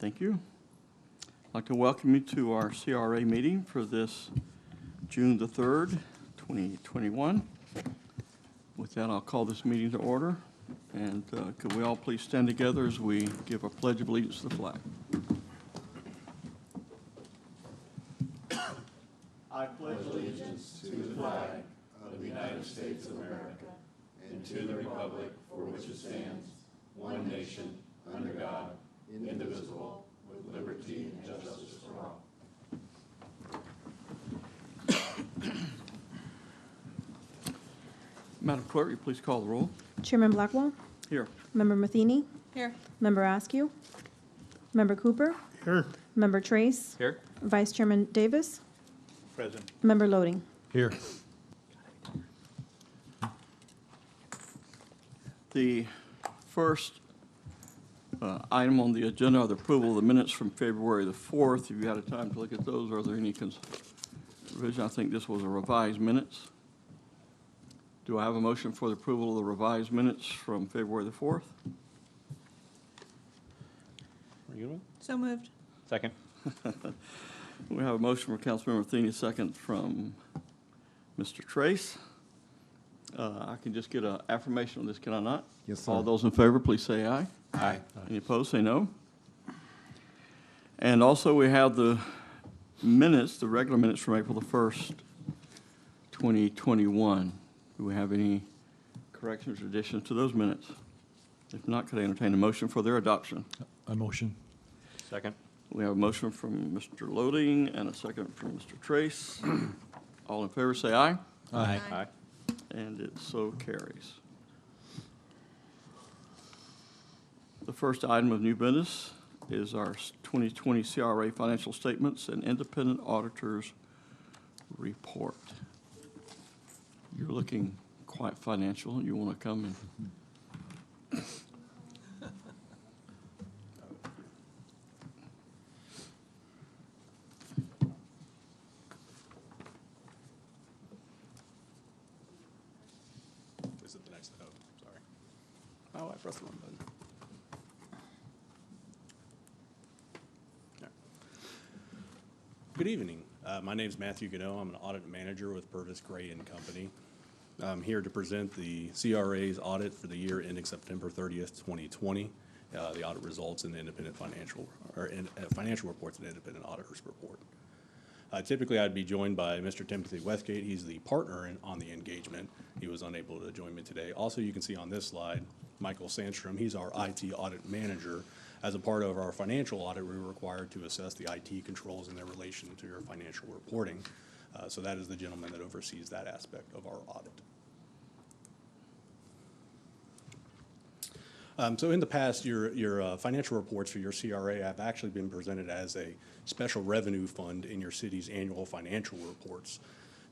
Thank you. I'd like to welcome you to our CRA meeting for this June the 3rd, 2021. With that, I'll call this meeting to order. And could we all please stand together as we give a pledge of allegiance to the flag? I pledge allegiance to the flag of the United States of America and to the republic for which it stands, one nation, under God, indivisible, with liberty and justice for all. Madam Clerk, will you please call the roll? Chairman Blackwell? Here. Member Matheny? Here. Member Askew? Member Cooper? Here. Member Trace? Here. Vice Chairman Davis? Present. Member Loading? Here. The first item on the agenda are the approval of the minutes from February the 4th. Have you had a time to look at those? Are there any revision? I think this was a revised minutes. Do I have a motion for the approval of the revised minutes from February the 4th? So moved. Second. We have a motion from Councilmember Matheny, second from Mr. Trace. I can just get an affirmation on this, can I not? Yes, sir. All those in favor, please say aye. Aye. Any opposed, say no. And also, we have the minutes, the regular minutes from April the 1st, 2021. Do we have any corrections or additions to those minutes? If not, could I entertain a motion for their adoption? A motion. Second. We have a motion from Mr. Loading and a second from Mr. Trace. All in favor, say aye. Aye. Aye. And it so carries. The first item of new business is our 2020 CRA financial statements and independent auditors report. You're looking quite financial. You want to come and This is the next, oh, sorry. oh, I pressed the wrong button. Good evening. My name is Matthew Gano. I'm an audit manager with Purvis Gray & Company. I'm here to present the CRA's audit for the year ending September 30th, 2020. The audit results in the independent financial reports and independent auditors report. Typically, I'd be joined by Mr. Timothy Westgate. He's the partner on the engagement. He was unable to join me today. Also, you can see on this slide, Michael Sandstrom. He's our IT audit manager. As a part of our financial audit, we were required to assess the IT controls in their relation to your financial reporting. So that is the gentleman that oversees that aspect of our audit. So in the past, your financial reports for your CRA have actually been presented as a special revenue fund in your city's annual financial reports.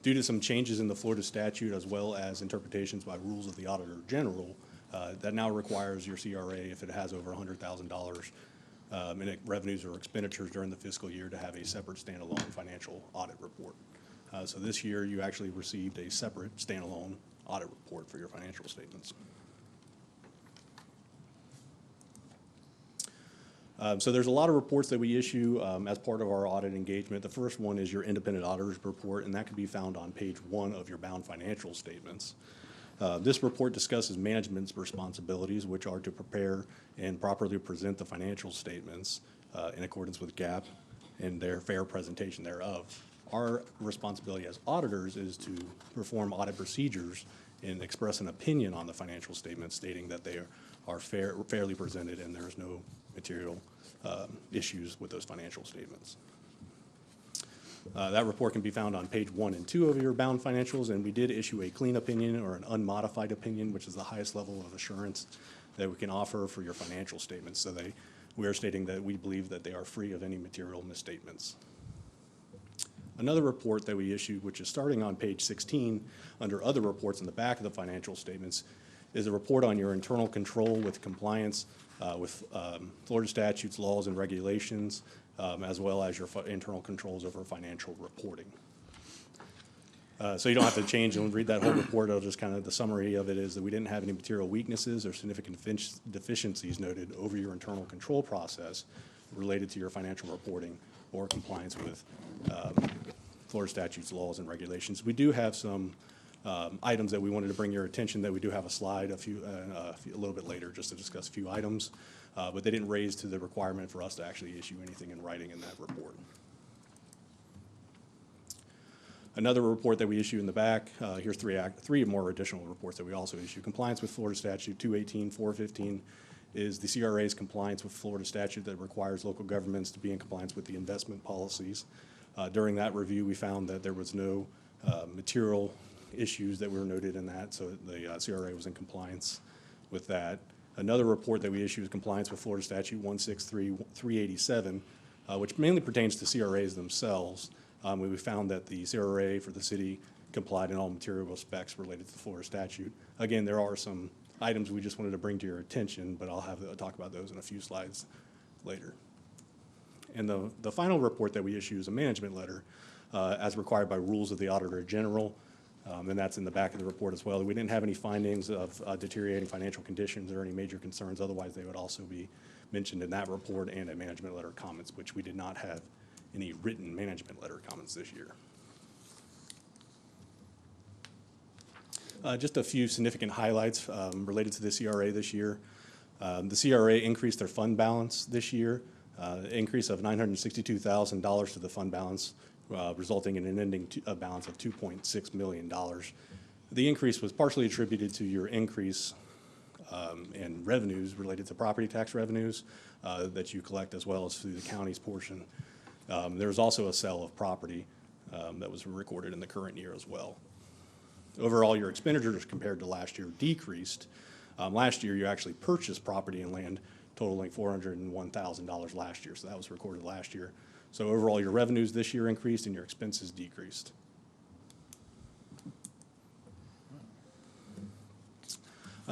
Due to some changes in the Florida statute as well as interpretations by rules of the Auditor General, that now requires your CRA, if it has over $100,000 in revenues or expenditures during the fiscal year, to have a separate standalone financial audit report. So this year, you actually received a separate standalone audit report for your financial statements. So there's a lot of reports that we issue as part of our audit engagement. The first one is your independent auditor's report, and that can be found on page 1 of your bound financial statements. This report discusses management's responsibilities, which are to prepare and properly present the financial statements in accordance with GAAP and their fair presentation thereof. Our responsibility as auditors is to perform audit procedures and express an opinion on the financial statements, stating that they are fairly presented and there is no material issues with those financial statements. That report can be found on page 1 and 2 of your bound financials, and we did issue a clean opinion or an unmodified opinion, which is the highest level of assurance that we can offer for your financial statements. So we are stating that we believe that they are free of any material misstatements. Another report that we issued, which is starting on page 16 under other reports in the back of the financial statements, is a report on your internal control with compliance with Florida statutes, laws, and regulations, as well as your internal controls over financial reporting. So you don't have to change and read that whole report. I'll just kind of, the summary of it is that we didn't have any material weaknesses or significant deficiencies noted over your internal control process related to your financial reporting or compliance with Florida statutes, laws, and regulations. We do have some items that we wanted to bring your attention, that we do have a slide a little bit later just to discuss a few items, but they didn't raise to the requirement for us to actually issue anything in writing in that report. Another report that we issue in the back, here's three more additional reports that we also issue. Compliance with Florida Statute 218-415 is the CRA's compliance with Florida statute that requires local governments to be in compliance with the investment policies. During that review, we found that there was no material issues that were noted in that, so the CRA was in compliance with that. Another report that we issue is compliance with Florida Statute 163-387, which mainly pertains to CRAs themselves. We found that the CRA for the city complied in all material specs related to the Florida statute. Again, there are some items we just wanted to bring to your attention, but I'll talk about those in a few slides later. And the final report that we issue is a management letter, as required by rules of the Auditor General, and that's in the back of the report as well. We didn't have any findings of deteriorating financial conditions or any major concerns. Otherwise, they would also be mentioned in that report and a management letter comments, which we did not have any written management letter comments this year. Just a few significant highlights related to the CRA this year. The CRA increased their fund balance this year, increase of $962,000 to the fund balance, resulting in an ending balance of $2.6 million. The increase was partially attributed to your increase in revenues related to property tax revenues that you collect, as well as through the county's portion. There was also a sale of property that was recorded in the current year as well. Overall, your expenditures compared to last year decreased. Last year, you actually purchased property and land totaling $401,000 last year, so that was recorded last year. So overall, your revenues this year increased and your expenses decreased.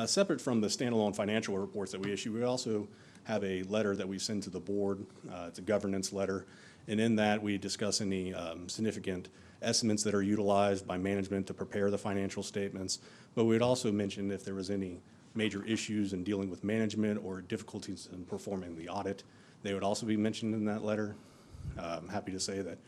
Separate from the standalone financial reports that we issue, we also have a letter that we send to the board. It's a governance letter, and in that we discuss any significant estimates that are utilized by management to prepare the financial statements, but we'd also mention if there was any major issues in dealing with management or difficulties in performing the audit. They would also be mentioned in that letter. I'm happy to say that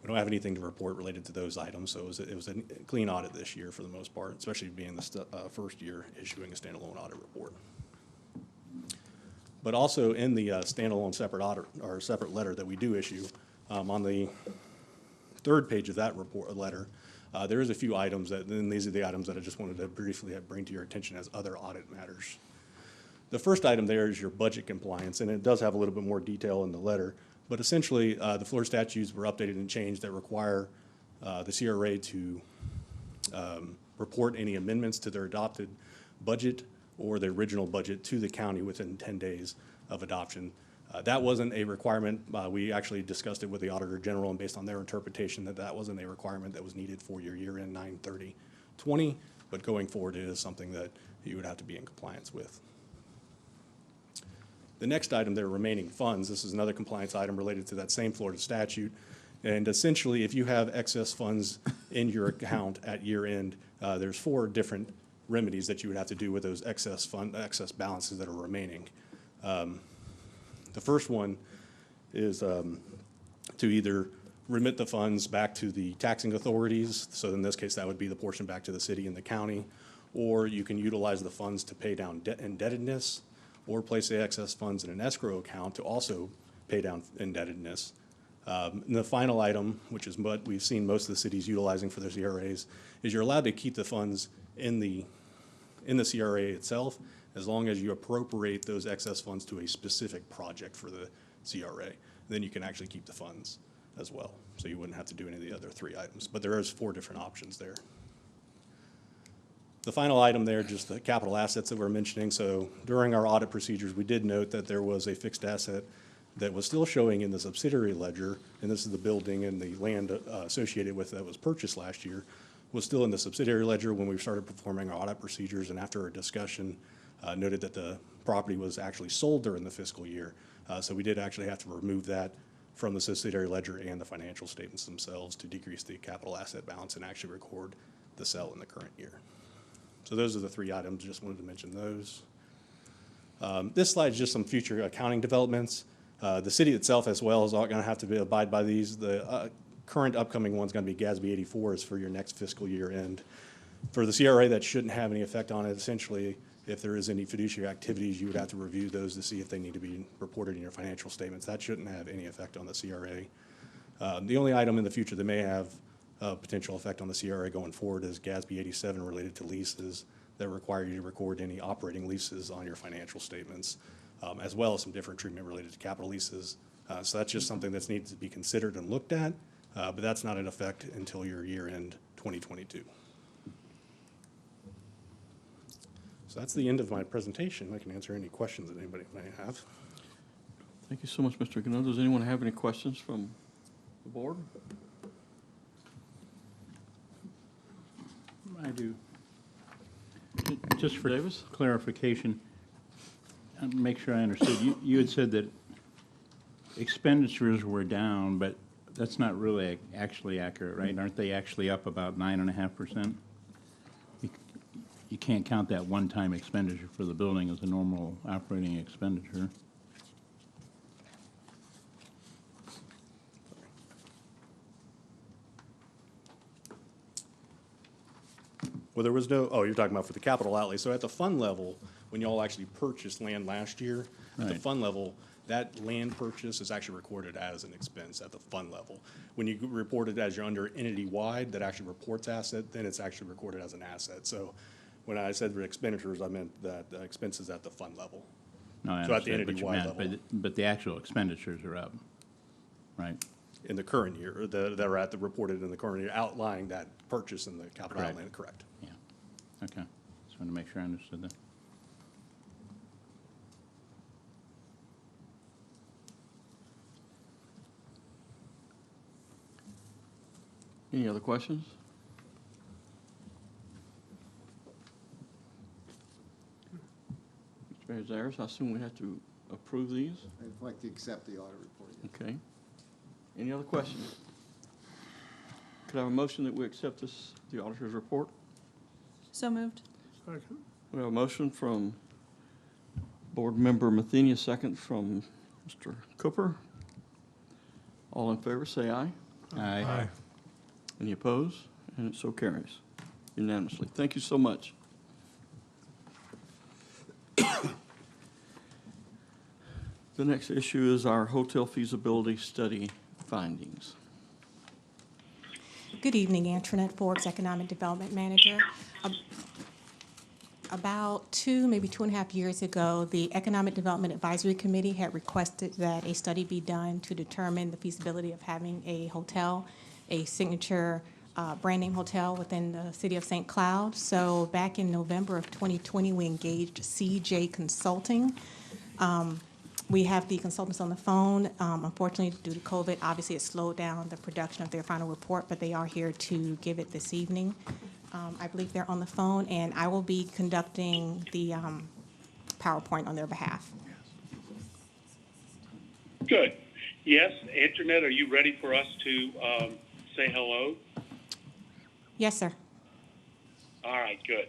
we don't have anything to report related to those items, so it was a clean audit this year for the most part, especially being the first year issuing a standalone audit report. But also in the standalone separate audit or separate letter that we do issue, on the third page of that letter, there is a few items and these are the items that I just wanted to briefly bring to your attention as other audit matters. The first item there is your budget compliance, and it does have a little bit more detail in the letter, but essentially the Florida statutes were updated and changed that require the CRA to report any amendments to their adopted budget or the original budget to the county within 10 days of adoption. That wasn't a requirement. We actually discussed it with the Auditor General, and based on their interpretation that wasn't a requirement that was needed for your year-end 9/30/20, but going forward it is something that you would have to be in compliance with. The next item there, remaining funds, this is another compliance item related to that same Florida statute. And essentially, if you have excess funds in your account at year-end, there's 4 different remedies that you would have to do with those excess balances that are remaining. The first one is to either remit the funds back to the taxing authorities, so in this case that would be the portion back to the city and the county, or you can utilize the funds to pay down debt indebtedness, or place the excess funds in an escrow account to also pay down indebtedness. And the final item, which is what we've seen most of the cities utilizing for their CRAs, is you're allowed to keep the funds in the CRA itself as long as you appropriate those excess funds to a specific project for the CRA. Then you can actually keep the funds as well. So you wouldn't have to do any of the other 3 items, but there is 4 different options there. The final item there, just the capital assets that we're mentioning. So during our audit procedures, we did note that there was a fixed asset that was still showing in the subsidiary ledger, and this is the building and the land associated with that was purchased last year, was still in the subsidiary ledger when we started performing our audit procedures, and after a discussion, noted that the property was actually sold during the fiscal year. So we did actually have to remove that from the subsidiary ledger and the financial statements themselves to decrease the capital asset balance and actually record the sale in the current year. So those are the 3 items, just wanted to mention those. This slide is just some future accounting developments. The city itself as well is going to have to abide by these. The current upcoming one's going to be GASB 84 is for your next fiscal year end. For the CRA, that shouldn't have any effect on it. Essentially, if there is any fiduciary activities, you would have to review those to see if they need to be reported in your financial statements. That shouldn't have any effect on the CRA. The only item in the future that may have a potential effect on the CRA going forward is GASB 87 related to leases that require you to record any operating leases on your financial statements, as well as some different treatment related to capital leases. So that's just something that's needs to be considered and looked at, but that's not in effect until your year end 2022. So that's the end of my presentation. I can answer any questions that anybody may have. Thank you so much, Mr. Gano. Does anyone have any questions from the board? I do. Just for Davis? clarification, make sure I understood. You had said that expenditures were down, but that's not really actually accurate, right? Aren't they actually up about 9.5%? You can't count that one-time expenditure for the building as a normal operating expenditure. Well, there was no, oh, you're talking about for the capital outlay. So at the fund level, when you all actually purchased land last year, at the Right. fund level, that land purchase is actually recorded as an expense at the fund level. When you report it as you're under entity-wide, that actually reports asset, then it's actually recorded as an asset. So when I said expenditures, I meant that expenses at the fund level. No, I So at the understand what you entity-wide meant, level. but the actual expenditures are up, right? In the current year, or that are at the reported in the current year, outlying that purchase in the capital Correct. outlay, correct? Yeah. Okay. Just wanted to make sure I understood that. Any other questions? Mr. Mayor, I assume we have to approve these? I'd like to accept the audit report. Yes. Okay. Any other questions? Could I have a motion that we accept the auditor's report? So moved. We have a motion from Board Member Matheny, second from Mr. Cooper. All in favor, say aye. Aye. Any opposed? And it so carries unanimously. Thank you so much. The next issue is our hotel feasibility study findings. Good evening, Antoinette Forbes, Economic Development Manager. About 2, maybe 2.5 years ago, the Economic Development Advisory Committee had requested that a study be done to determine the feasibility of having a hotel, a signature brand name hotel within the city of St. Cloud. So back in November of 2020, we engaged CJ Consulting. We have the consultants on the phone. Unfortunately, due to COVID, obviously it slowed down the production of their final report, but they are here to give it this evening. I believe they're on the phone, and I will be conducting the PowerPoint on their behalf. Good. Yes, Antoinette, are you ready for us to say hello? Yes, sir. All right, good.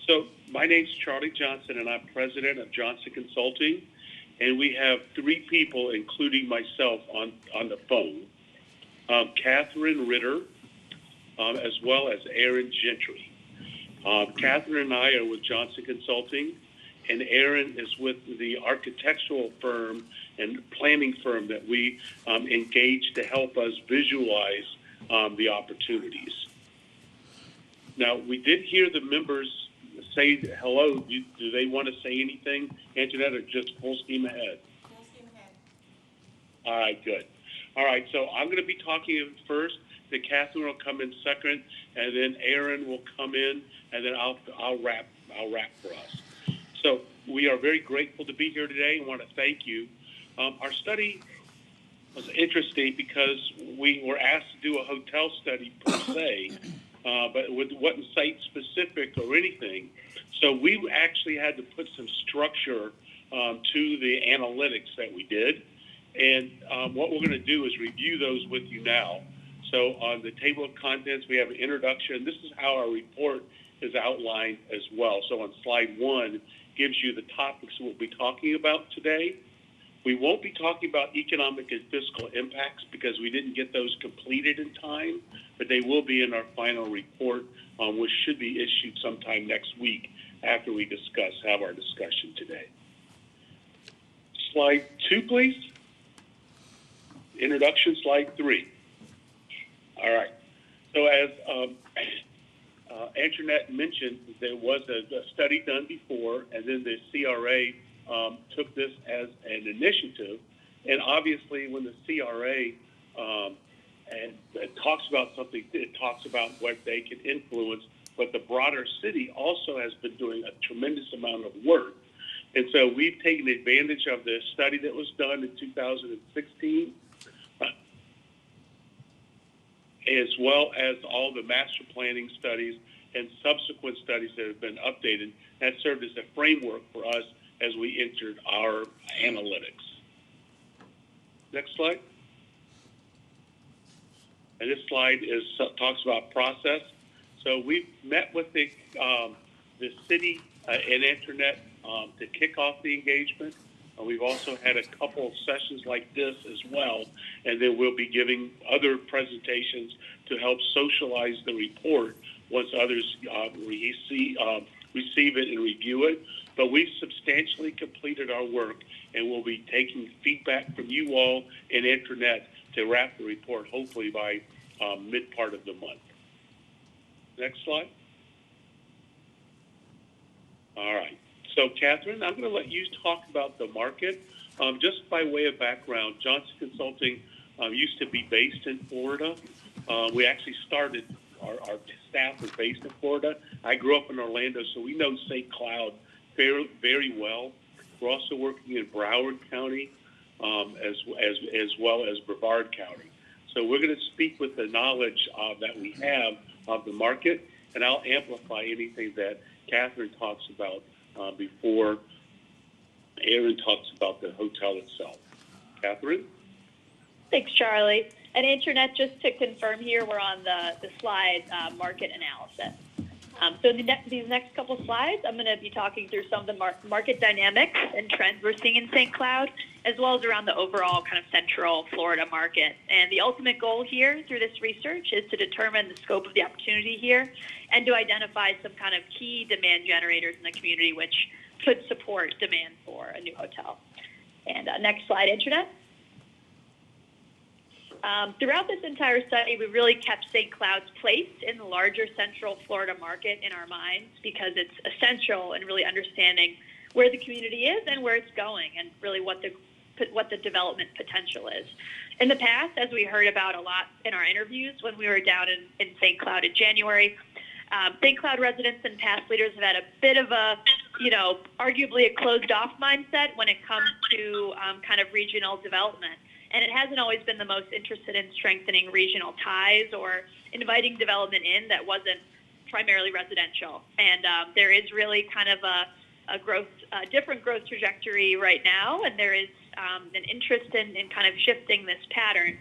So my name's Charlie Johnson, and I'm president of Johnson Consulting. And we have 3 people, including myself, on the phone. Catherine Ritter, as well as Aaron Gentry. Catherine and I are with Johnson Consulting, and Aaron is with the architectural firm and planning firm that we engaged to help us visualize the opportunities. Now, we did hear the members say hello. Do they want to say anything, Antoinette, or just full steam ahead? Full steam ahead. All right, good. All right, so I'm going to be talking first. Then Catherine will come in second, and then Aaron will come in, and then I'll wrap for us. So we are very grateful to be here today and want to thank you. Our study was interesting because we were asked to do a hotel study per se, but it wasn't site specific or anything. So we actually had to put some structure to the analytics that we did. And what we're going to do is review those with you now. So on the table of contents, we have an introduction. This is how our report is outlined as well. So on slide 1 gives you the topics we'll be talking about today. We won't be talking about economic and fiscal impacts because we didn't get those completed in time, but they will be in our final report, which should be issued sometime next week after we have our discussion today. Slide 2, please. Introduction, slide 3. All right. So as Antoinette mentioned, there was a study done before, and then the CRA took this as an initiative. And obviously, when the CRA and it talks about something, it talks about what they can influence, but the broader city also has been doing a tremendous amount of work. And so we've taken advantage of the study that was done in 2016, as well as all the master planning studies and subsequent studies that have been updated. That served as a framework for us as we entered our analytics. Next slide. And this slide talks about process. So we've met with the city and Internet to kick off the engagement. We've also had a couple of sessions like this as well, and then we'll be giving other presentations to help socialize the report once others receive it and review it. But we've substantially completed our work, and we'll be taking feedback from you all and Internet to wrap the report hopefully by mid-part of the month. Next slide. All right. So, Catherine, I'm going to let you talk about the market. Just by way of background, Johnson Consulting used to be based in Florida. We actually started, our staff was based in Florida. I grew up in Orlando, so we know St. Cloud very, very well. We're also working in Broward County as well as Brevard County. So we're going to speak with the knowledge that we have of the market, and I'll amplify anything that Catherine talks about before Aaron talks about the hotel itself. Catherine? Thanks, Charlie. And Internet, just to confirm here, we're on the slide market analysis. So these next couple slides, I'm going to be talking through some of the market dynamics and trends we're seeing in St. Cloud, as well as around the overall kind of central Florida market. And the ultimate goal here through this research is to determine the scope of the opportunity here and to identify some kind of key demand generators in the community which could support demand for a new hotel. And next slide, Internet. Throughout this entire study, we really kept St. Cloud's place in the larger central Florida market in our minds because it's essential in really understanding where the community is and where it's going and really what the development potential is. In the past, as we heard about a lot in our interviews when we were down in St. Cloud in January, St. Cloud residents and past leaders have had a bit of a, arguably a closed-off mindset when it comes to kind of regional development. And it hasn't always been the most interested in strengthening regional ties or inviting development in that wasn't primarily residential. And there is really kind of a different growth trajectory right now, and there is an interest in kind of shifting this pattern.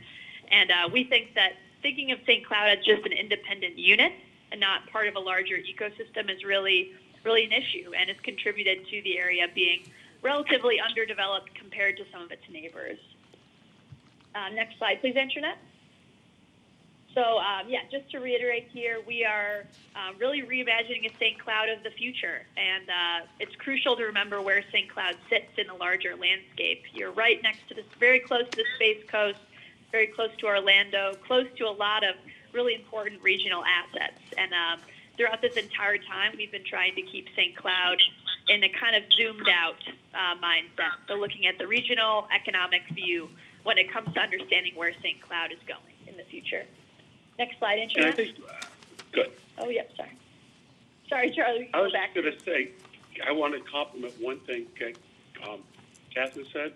And we think that thinking of St. Cloud as just an independent unit and not part of a larger ecosystem is really an issue, and it's contributed to the area being relatively underdeveloped compared to some of its neighbors. Next slide, please, Internet. So, just to reiterate here, we are really reimagining a St. Cloud of the future, and it's crucial to remember where St. Cloud sits in the larger landscape. You're right next to this, very close to the Space Coast, very close to Orlando, close to a lot of really important regional assets. And throughout this entire time, we've been trying to keep St. Cloud in a kind of zoomed out mindset. So looking at the regional economic view when it comes to understanding where St. Cloud is going in the future. Next slide, Internet. And I think, good. Oh, yep, sorry. Sorry, Charlie. I was just going to say, I want to compliment one thing Catherine said.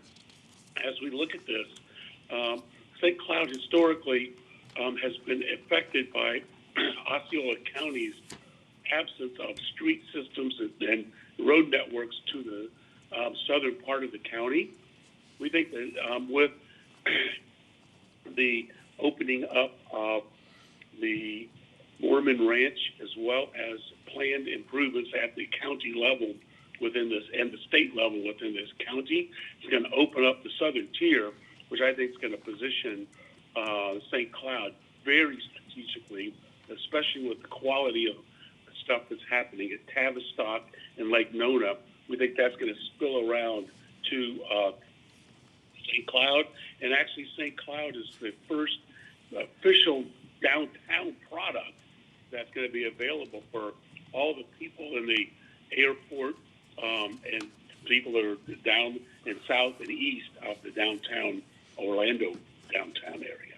As we look at this, St. Cloud historically has been affected by Osceola County's absence of street systems and road networks to the southern part of the county. We think that with the opening up of the Mormon Ranch, as well as planned improvements at the county level within this, and the state level within this county. It's going to open up the southern tier, which I think is going to position St. Cloud very strategically, especially with the quality of the stuff that's happening at Tavistock and Lake Nona. We think that's going to spill around to St. Cloud. And actually, St. Cloud is the first official downtown product that's going to be available for all the people in the airport and people that are down and south and east of the downtown Orlando downtown area.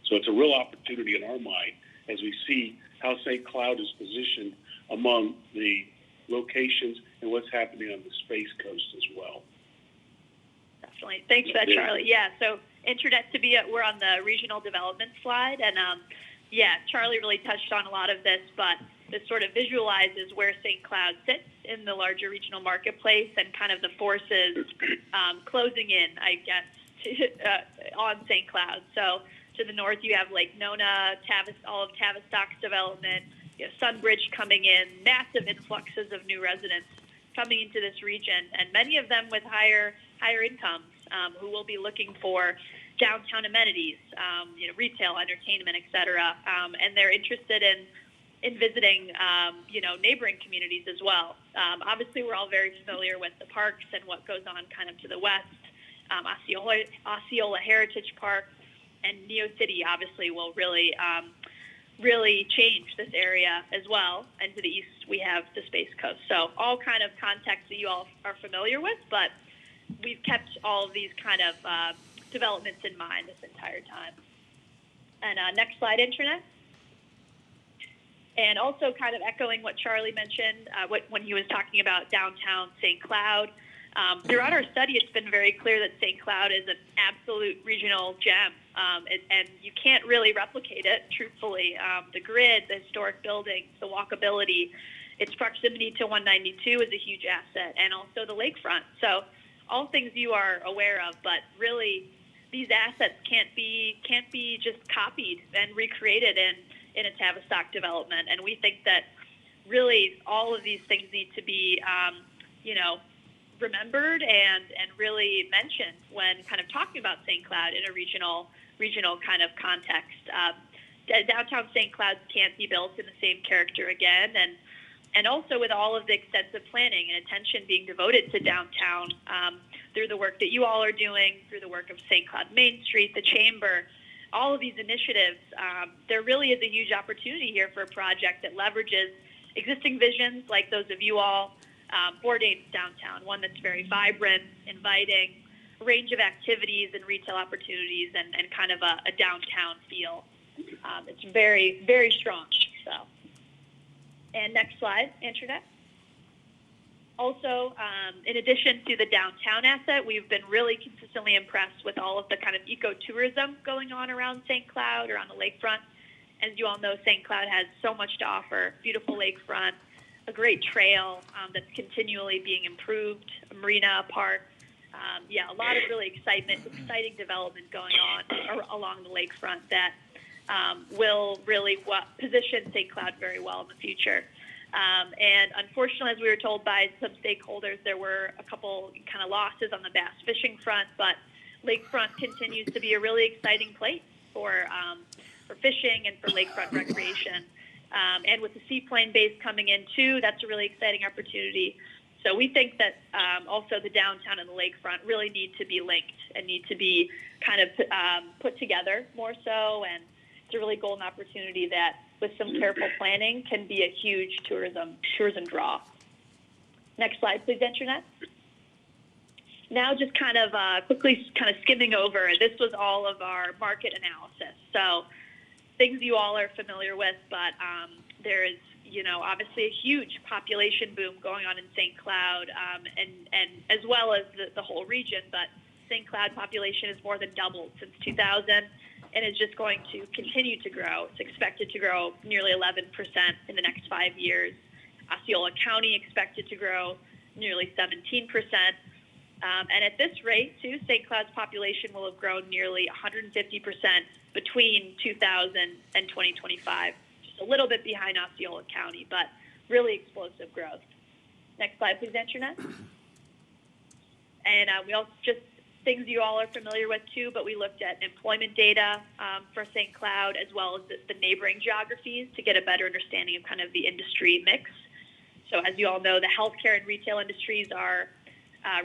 So it's a real opportunity in our mind as we see how St. Cloud is positioned among the locations and what's happening on the Space Coast as well. Definitely. Thanks for that, Charlie. Yeah, so internet to be we're on the regional development slide, and yeah, Charlie really touched on a lot of this, but this sort of visualizes where St. Cloud sits in the larger regional marketplace and kind of the forces closing in, I guess, on St. Cloud. So to the north, you have Lake Nona, all of Tavistock's development, you know, Sunbridge coming in, massive influxes of new residents coming into this region, and many of them with higher incomes who will be looking for downtown amenities, you know, retail, entertainment, et cetera, and they're interested in visiting, you know, neighboring communities as well. Obviously, we're all very familiar with the parks and what goes on kind of to the west, Osceola Heritage Park, and NeoCity obviously will really change this area as well. And to the east, we have the Space Coast. So all kind of context that you all are familiar with, but we've kept all of these kind of developments in mind this entire time. And next slide, Internet. And also kind of echoing what Charlie mentioned when he was talking about downtown St. Cloud. Throughout our study, it's been very clear that St. Cloud is an absolute regional gem, and you can't really replicate it, truthfully. The grid, the historic buildings, the walkability, its proximity to 192 is a huge asset, and also the lakefront. So all things you are aware of, but really these assets can't be just copied and recreated in a Tavistock development. And we think that really all of these things need to be, you know, remembered and really mentioned when kind of talking about St. Cloud in a regional kind of context. Downtown St. Cloud can't be built in the same character again, and also with all of the extensive planning and attention being devoted to downtown through the work that you all are doing, through the work of St. Cloud Main Street, the Chamber, all of these initiatives, there really is a huge opportunity here for a project that leverages existing visions like those of you all, Bourdain's downtown, one that's very vibrant, inviting, a range of activities and retail opportunities, and kind of a downtown feel. It's very, very strong. So, and next slide, Internet. Also, in addition to the downtown asset, we've been really consistently impressed with all of the kind of ecotourism going on around St. Cloud or on the lakefront. As you all know, St. Cloud has so much to offer, beautiful lakefront, a great trail that's continually being improved, a marina, a park. Yeah, a lot of really exciting development going on along the lakefront that will really position St. Cloud very well in the future. And unfortunately, as we were told by some stakeholders, there were a couple kind of losses on the bass fishing front, but lakefront continues to be a really exciting place for fishing and for lakefront recreation. And with the seaplane base coming in too, that's a really exciting opportunity. So we think that also the downtown and the lakefront really need to be linked and need to be kind of put together more so. And it's a really golden opportunity that, with some careful planning, can be a huge tourism draw. Next slide, please, Internet. Now just kind of quickly kind of skimming over, this was all of our market analysis. So things you all are familiar with, but there is, you know, obviously a huge population boom going on in St. Cloud, and as well as the whole region, but St. Cloud population has more than doubled since 2000. And is just going to continue to grow. It's expected to grow nearly 11% in the next 5 years. Osceola County expected to grow nearly 17%. And at this rate, too, St. Cloud's population will have grown nearly 150% between 2000 and 2025. Just a little bit behind Osceola County, but really explosive growth. Next slide, please, Internet. And we also just things you all are familiar with too, but we looked at employment data for St. Cloud as well as the neighboring geographies to get a better understanding of kind of the industry mix. So as you all know, the healthcare and retail industries are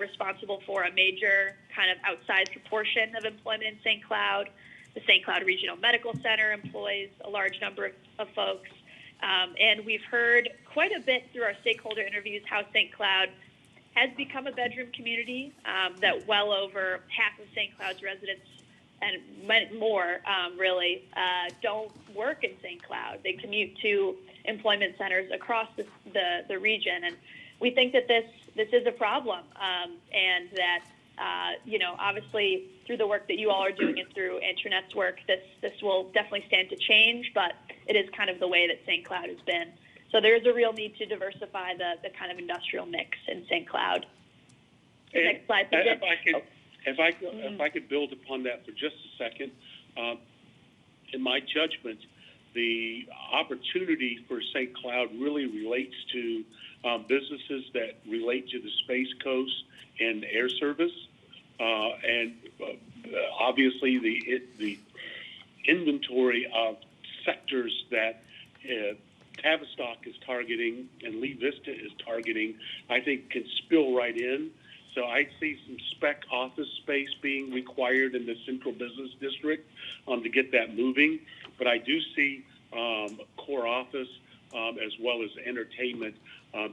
responsible for a major kind of outsized proportion of employment in St. Cloud. The St. Cloud Regional Medical Center employs a large number of folks. And we've heard quite a bit through our stakeholder interviews how St. Cloud has become a bedroom community, that well over half of St. Cloud's residents and more really don't work in St. Cloud. They commute to employment centers across the region. And we think that this is a problem, and that, obviously through the work that you all are doing and through Internet's work, this will definitely stand to change, but it is kind of the way that St. Cloud has been. So there's a real need to diversify the kind of industrial mix in St. Cloud. Next slide, please. If I could build upon that for just a second, in my judgment, the opportunity for St. Cloud really relates to businesses that relate to the Space Coast and air service, and obviously the inventory of sectors that Tavistock is targeting and Lee Vista is targeting, I think can spill right in. So I see some spec office space being required in the central business district to get that moving. But I do see core office as well as entertainment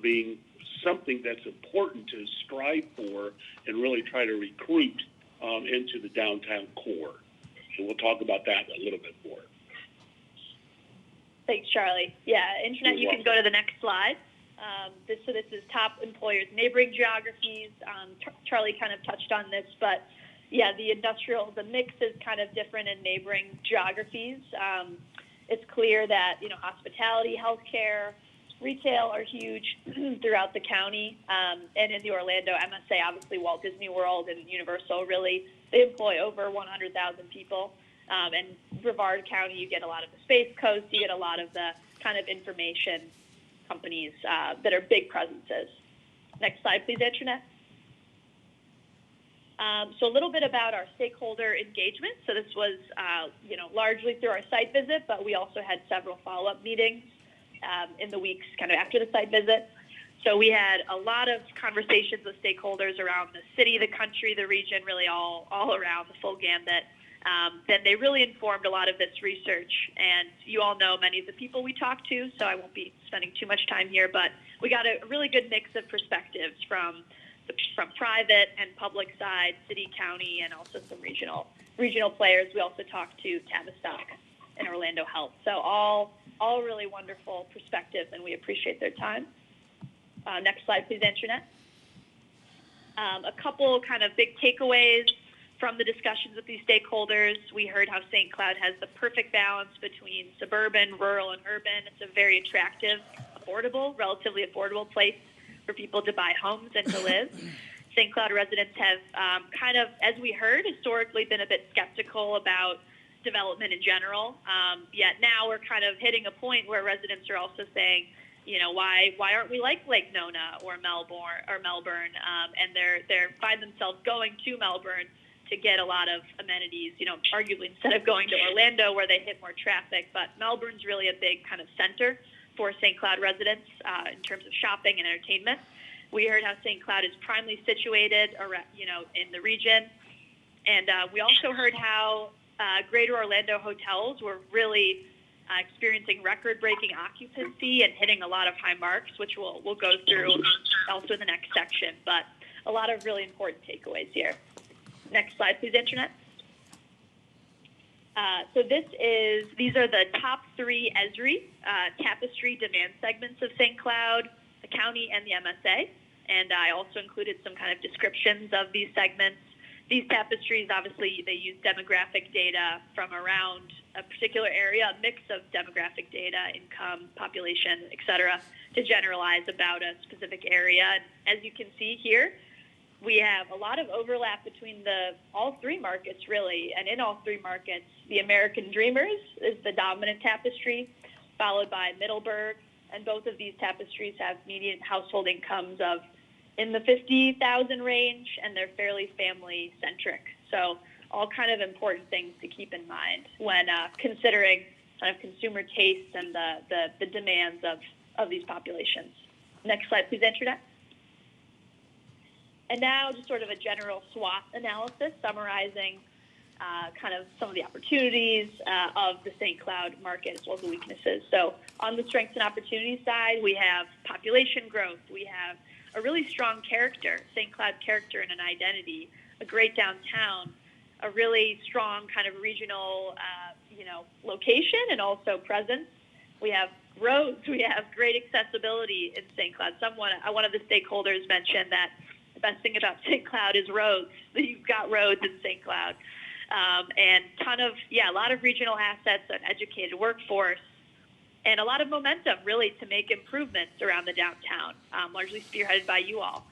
being something that's important to strive for and really try to recruit into the downtown core. And we'll talk about that a little bit more. Thanks, Charlie. Yeah, Internet, you can go to the next slide. This is top employers, neighboring geographies. Charlie kind of touched on this, but yeah, the mix is kind of different in neighboring geographies. It's clear that, hospitality, healthcare, retail are huge throughout the county. And in the Orlando MSA, obviously Walt Disney World and Universal really, they employ over 100,000 people. And Brevard County, you get a lot of the Space Coast, you get a lot of the kind of information companies that are big presences. Next slide, please, Internet. So a little bit about our stakeholder engagement. So this was, largely through our site visit, but we also had several follow-up meetings in the weeks kind of after the site visit. So we had a lot of conversations with stakeholders around the city, the country, the region, really all around the full gambit. Then they really informed a lot of this research. And you all know many of the people we talked to, so I won't be spending too much time here, but we got a really good mix of perspectives from private and public side, city, county, and also some regional players. We also talked to Tavistock and Orlando Health. So all really wonderful perspectives, and we appreciate their time. Next slide, please, Internet. A couple kind of big takeaways from the discussions with these stakeholders. We heard how St. Cloud has the perfect balance between suburban, rural, and urban. It's a very attractive, relatively affordable place for people to buy homes and to live. St. Cloud residents have kind of, as we heard, historically been a bit skeptical about development in general. Yet now we're kind of hitting a point where residents are also saying, why aren't we like Lake Nona or Melbourne? And they find themselves going to Melbourne to get a lot of amenities, arguably instead of going to Orlando where they hit more traffic. But Melbourne's really a big kind of center for St. Cloud residents in terms of shopping and entertainment. We heard how St. Cloud is primely situated, in the region. And we also heard how Greater Orlando hotels were really experiencing record-breaking occupancy and hitting a lot of high marks, which we'll go through also in the next section. But a lot of really important takeaways here. Next slide, please, Internet. So these are the top three ESRI tapestry demand segments of St. Cloud, the county, and the MSA. And I also included some kind of descriptions of these segments. These tapestries, obviously, they use demographic data from around a particular area, a mix of demographic data, income, population, et cetera, to generalize about a specific area. And as you can see here, we have a lot of overlap between all three markets, really. And in all three markets, the American Dreamers is the dominant tapestry, followed by Middleburg, and both of these tapestries have median household incomes of in the 50,000 range, and they're fairly family centric. So all kind of important things to keep in mind when considering kind of consumer tastes and the demands of these populations. Next slide, please, Antoinette. And now just sort of a general SWOT analysis summarizing kind of some of the opportunities of the St. Cloud market as well as the weaknesses. So on the strengths and opportunities side, we have population growth. We have a really strong character, St. Cloud character and an identity, a great downtown, a really strong kind of regional, location and also presence. We have roads. We have great accessibility in St. Cloud. One of the stakeholders mentioned that the best thing about St. Cloud is roads. You've got roads in St. Cloud. And a lot of regional assets, an educated workforce, and a lot of momentum really to make improvements around the downtown, largely spearheaded by you all.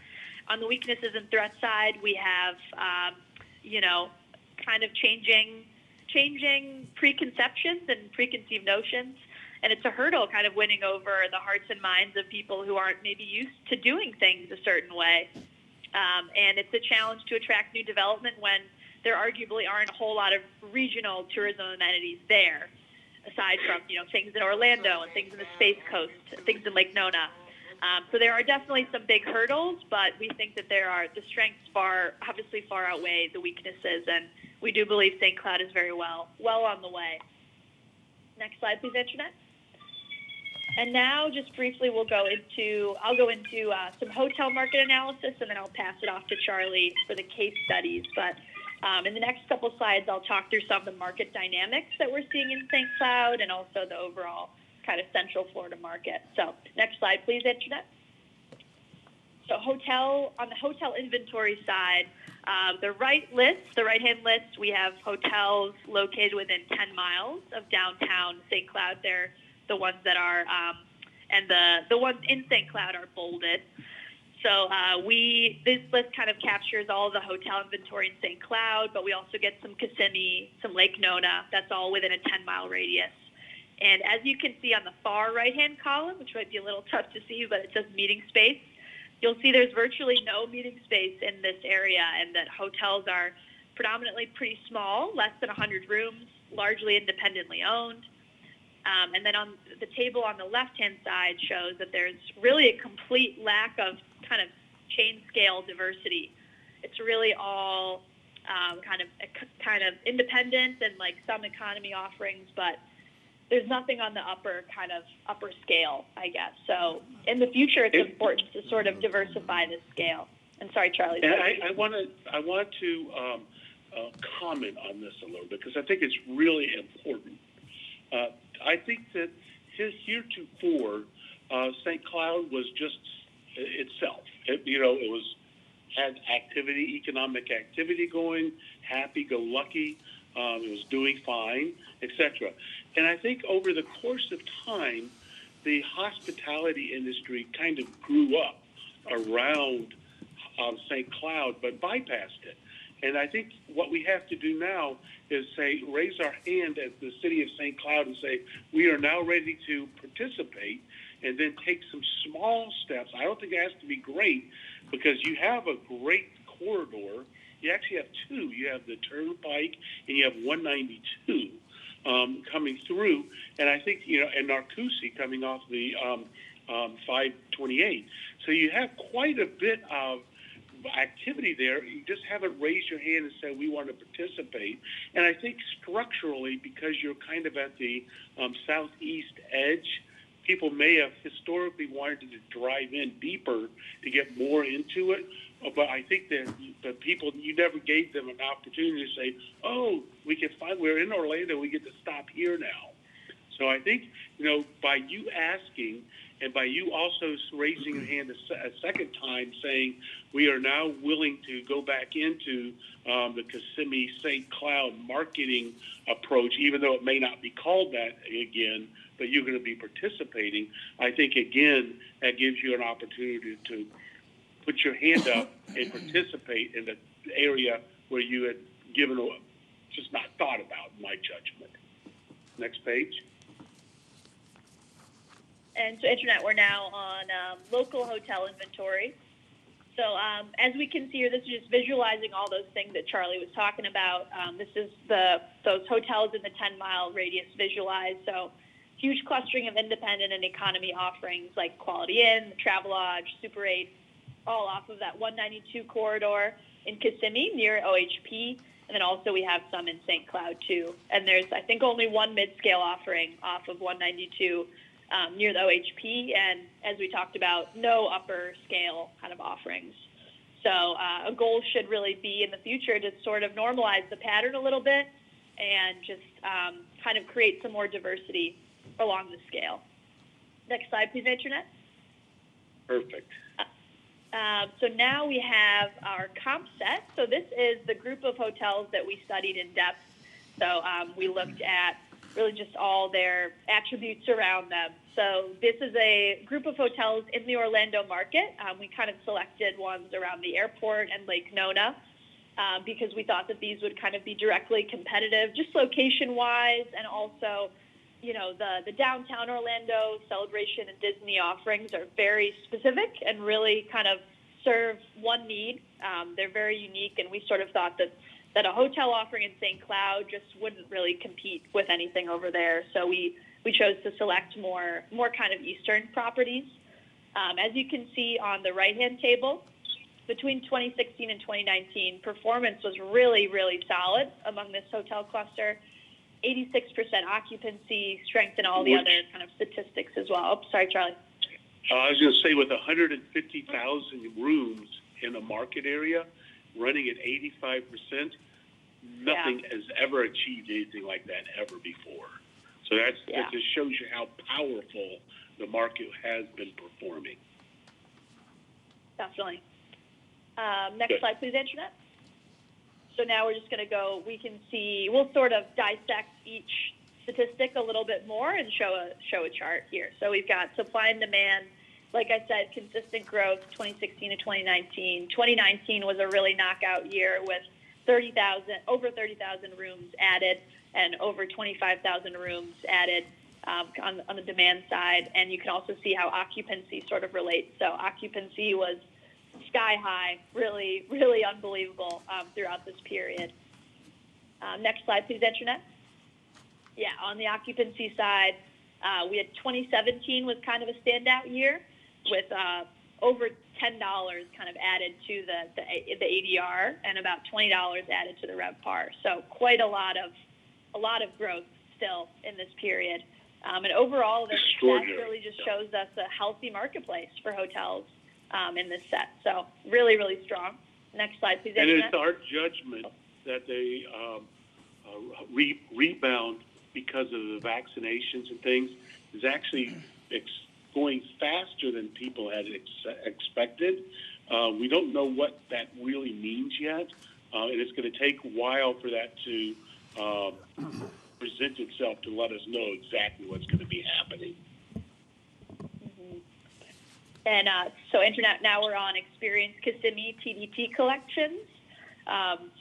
On the weaknesses and threat side, we have, kind of changing preconceptions and preconceived notions. And it's a hurdle kind of winning over the hearts and minds of people who aren't maybe used to doing things a certain way. And it's a challenge to attract new development when there arguably aren't a whole lot of regional tourism amenities there, aside from, things in Orlando and things in the Space Coast, things in Lake Nona. So there are definitely some big hurdles, but we think that the strengths obviously far outweigh the weaknesses, and we do believe St. Cloud is very well on the way. Next slide, please, Antoinette. And now, just briefly, I'll go into some hotel market analysis, and then I'll pass it off to Charlie for the case studies. But in the next couple slides, I'll talk through some of the market dynamics that we're seeing in St. Cloud and also the overall kind of Central Florida market. So next slide, please, Antoinette. So on the hotel inventory side, the right-hand list, we have hotels located within 10 miles of downtown St. Cloud. They're the ones that are, and the ones in St. Cloud are bolded. So this list kind of captures all of the hotel inventory in St. Cloud, but we also get some Kissimmee, some Lake Nona. That's all within a 10-mile radius. And as you can see on the far right-hand column, which might be a little tough to see, but it says meeting space, you'll see there's virtually no meeting space in this area, and that hotels are predominantly pretty small, less than 100 rooms, largely independently owned. And then on the table on the left-hand side shows that there's really a complete lack of kind of chain scale diversity. It's really all kind of independent and like some economy offerings, but there's nothing on the upper scale, I guess. So in the future, it's important to sort of diversify this scale. And sorry, Charlie. And I want to comment on this a little bit because I think it's really important. I think that heretofore, St. Cloud was just itself. It had economic activity going, happy-go-lucky. It was doing fine, etc. And I think over the course of time, the hospitality industry kind of grew up around St. Cloud, but bypassed it. And I think what we have to do now is raise our hand at the city of St. Cloud and say, we are now ready to participate, and then take some small steps. I don't think it has to be great, because you have a great corridor. You actually have two. You have the Turnpike and you have 192 coming through. And I think, and Narcoossee coming off the 528. So you have quite a bit of activity there. You just haven't raised your hand and said, we want to participate. And I think structurally, because you're kind of at the southeast edge, people may have historically wanted to drive in deeper to get more into it. But I think that the people, you never gave them an opportunity to say, oh, we're in Orlando, we get to stop here now. So I think, by you asking and by you also raising your hand a second time saying, we are now willing to go back into the Kissimmee St. Cloud marketing approach, even though it may not be called that again, but you're going to be participating. I think, again, that gives you an opportunity to put your hand up and participate in the area where you had just not thought about, in my judgment. Next page. And so Internet, we're now on local hotel inventory. So as we can see here, this is just visualizing all those things that Charlie was talking about. This is those hotels in the 10-mile radius visualized. So huge clustering of independent and economy offerings like Quality Inn, Travelodge, Super 8, all off of that 192 corridor in Kissimmee near OHP. And then also we have some in St. Cloud too. And there's, I think, only one mid-scale offering off of 192 near the OHP. And as we talked about, no upper scale kind of offerings. So a goal should really be in the future to sort of normalize the pattern a little bit and just kind of create some more diversity along the scale. Next slide, please, Internet. Perfect. So now we have our comp set. So this is the group of hotels that we studied in depth. So we looked at really just all their attributes around them. So this is a group of hotels in the Orlando market. We kind of selected ones around the airport and Lake Nona because we thought that these would kind of be directly competitive, just location-wise, and also, you know, the downtown Orlando Celebration and Disney offerings are very specific and really kind of serve one need. They're very unique, and we sort of thought that a hotel offering in St. Cloud just wouldn't really compete with anything over there. So we chose to select more kind of eastern properties. As you can see on the right-hand table, between 2016 and 2019, performance was really, really solid among this hotel cluster. 86% occupancy, strength in all the other kind of statistics as well. Oh, sorry, Charlie. I was going to say, with 150,000 rooms in a market area, running at 85%, nothing has ever achieved anything like that ever before. So that just shows you how powerful the market has been performing. Definitely. Next slide, please, Internet. So now we're just going to go, we'll sort of dissect each statistic a little bit more and show a chart here. So we've got supply and demand. Like I said, consistent growth, 2016 to 2019. 2019 was a really knockout year with over 30,000 rooms added and over 25,000 rooms added on the demand side. And you can also see how occupancy sort of relates. So occupancy was sky high, really, really unbelievable throughout this period. Next slide, please, Internet. Yeah, on the occupancy side, we had 2017 was kind of a standout year with over $10 kind of added to the ADR and about $20 added to the RevPAR. So quite a lot of growth still in this period. And overall, this set really just shows us a healthy marketplace for hotels in this set. So really, really strong. Next slide, please. And Internet. it's our judgment that they rebound because of the vaccinations and things is actually going faster than people had expected. We don't know what that really means yet, and it's going to take a while for that to present itself to let us know exactly what's going to be happening. And so Internet, now we're on Experience Kissimmee TDT collections.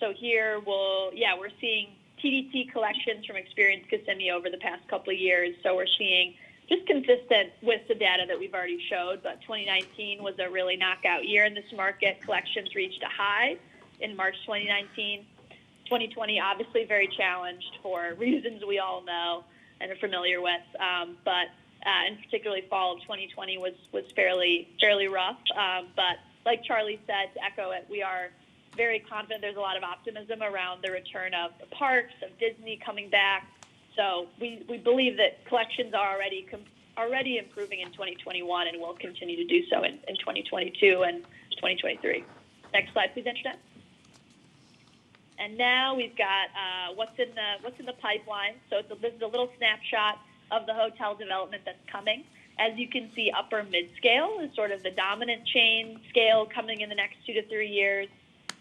So here we're seeing TDT collections from Experience Kissimmee over the past couple of years. So we're seeing just consistent with the data that we've already showed, but 2019 was a really knockout year in this market. Collections reached a high in March 2019. 2020, obviously very challenged for reasons we all know and are familiar with, but and particularly fall of 2020 was fairly rough. But like Charlie said, to echo it, we are very confident. There's a lot of optimism around the return of the parks, of Disney coming back. So we believe that collections are already improving in 2021 and will continue to do so in 2022 and 2023. Next slide, please, Internet. And now we've got what's in the pipeline. So this is a little snapshot of the hotel development that's coming. As you can see, upper mid-scale is sort of the dominant chain scale coming in the next 2 to 3 years.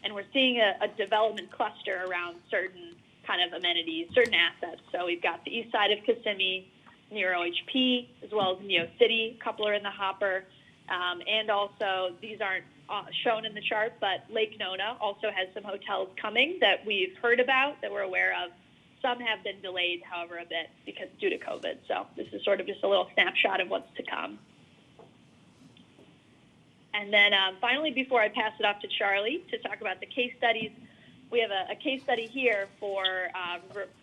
And we're seeing a development cluster around certain kind of amenities, certain assets. So we've got the east side of Kissimmee near OHP, as well as Neo City. A couple are in the hopper. And also, these aren't shown in the chart, but Lake Nona also has some hotels coming that we've heard about, that we're aware of. Some have been delayed, however, a bit because due to COVID. So this is sort of just a little snapshot of what's to come. And then finally, before I pass it off to Charlie to talk about the case studies, we have a case study here for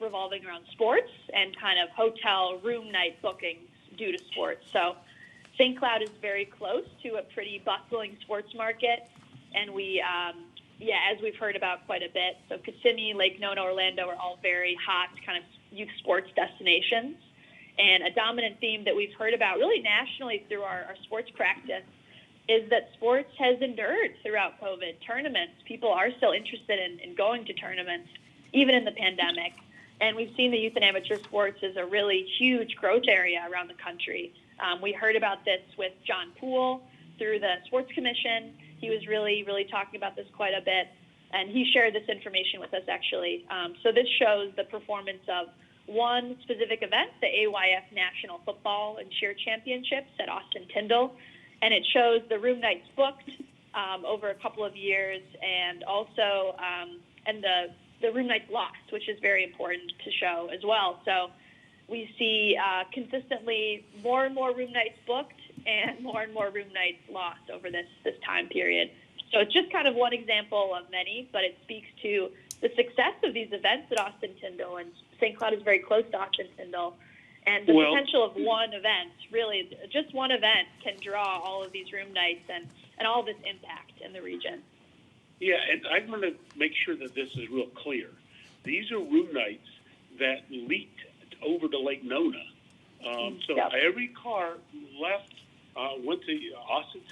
revolving around sports and kind of hotel room night bookings due to sports. So St. Cloud is very close to a pretty bustling sports market, and we, as we've heard about quite a bit, so Kissimmee, Lake Nona, Orlando are all very hot kind of youth sports destinations. And a dominant theme that we've heard about really nationally through our sports practice is that sports has endured throughout COVID. Tournaments, people are still interested in going to tournaments, even in the pandemic. And we've seen the youth and amateur sports as a really huge growth area around the country. We heard about this with John Poole through the Sports Commission. He was really, really talking about this quite a bit, and he shared this information with us, actually. So this shows the performance of one specific event, the AYF National Football and Cheer Championships at Austin Tyndall. And it shows the room nights booked over a couple of years, and also and the room nights lost, which is very important to show as well. So we see consistently more and more room nights booked and more room nights lost over this time period. So it's just kind of one example of many, but it speaks to the success of these events at Austin Tyndall, and St. Cloud is very close to Austin Tyndall. And the potential of one event, really, just one event can draw all of these room nights and all this impact in the region. Yeah, and I want to make sure that this is real clear. These are room nights that leaked over to Lake Nona. So every car left, went to Austin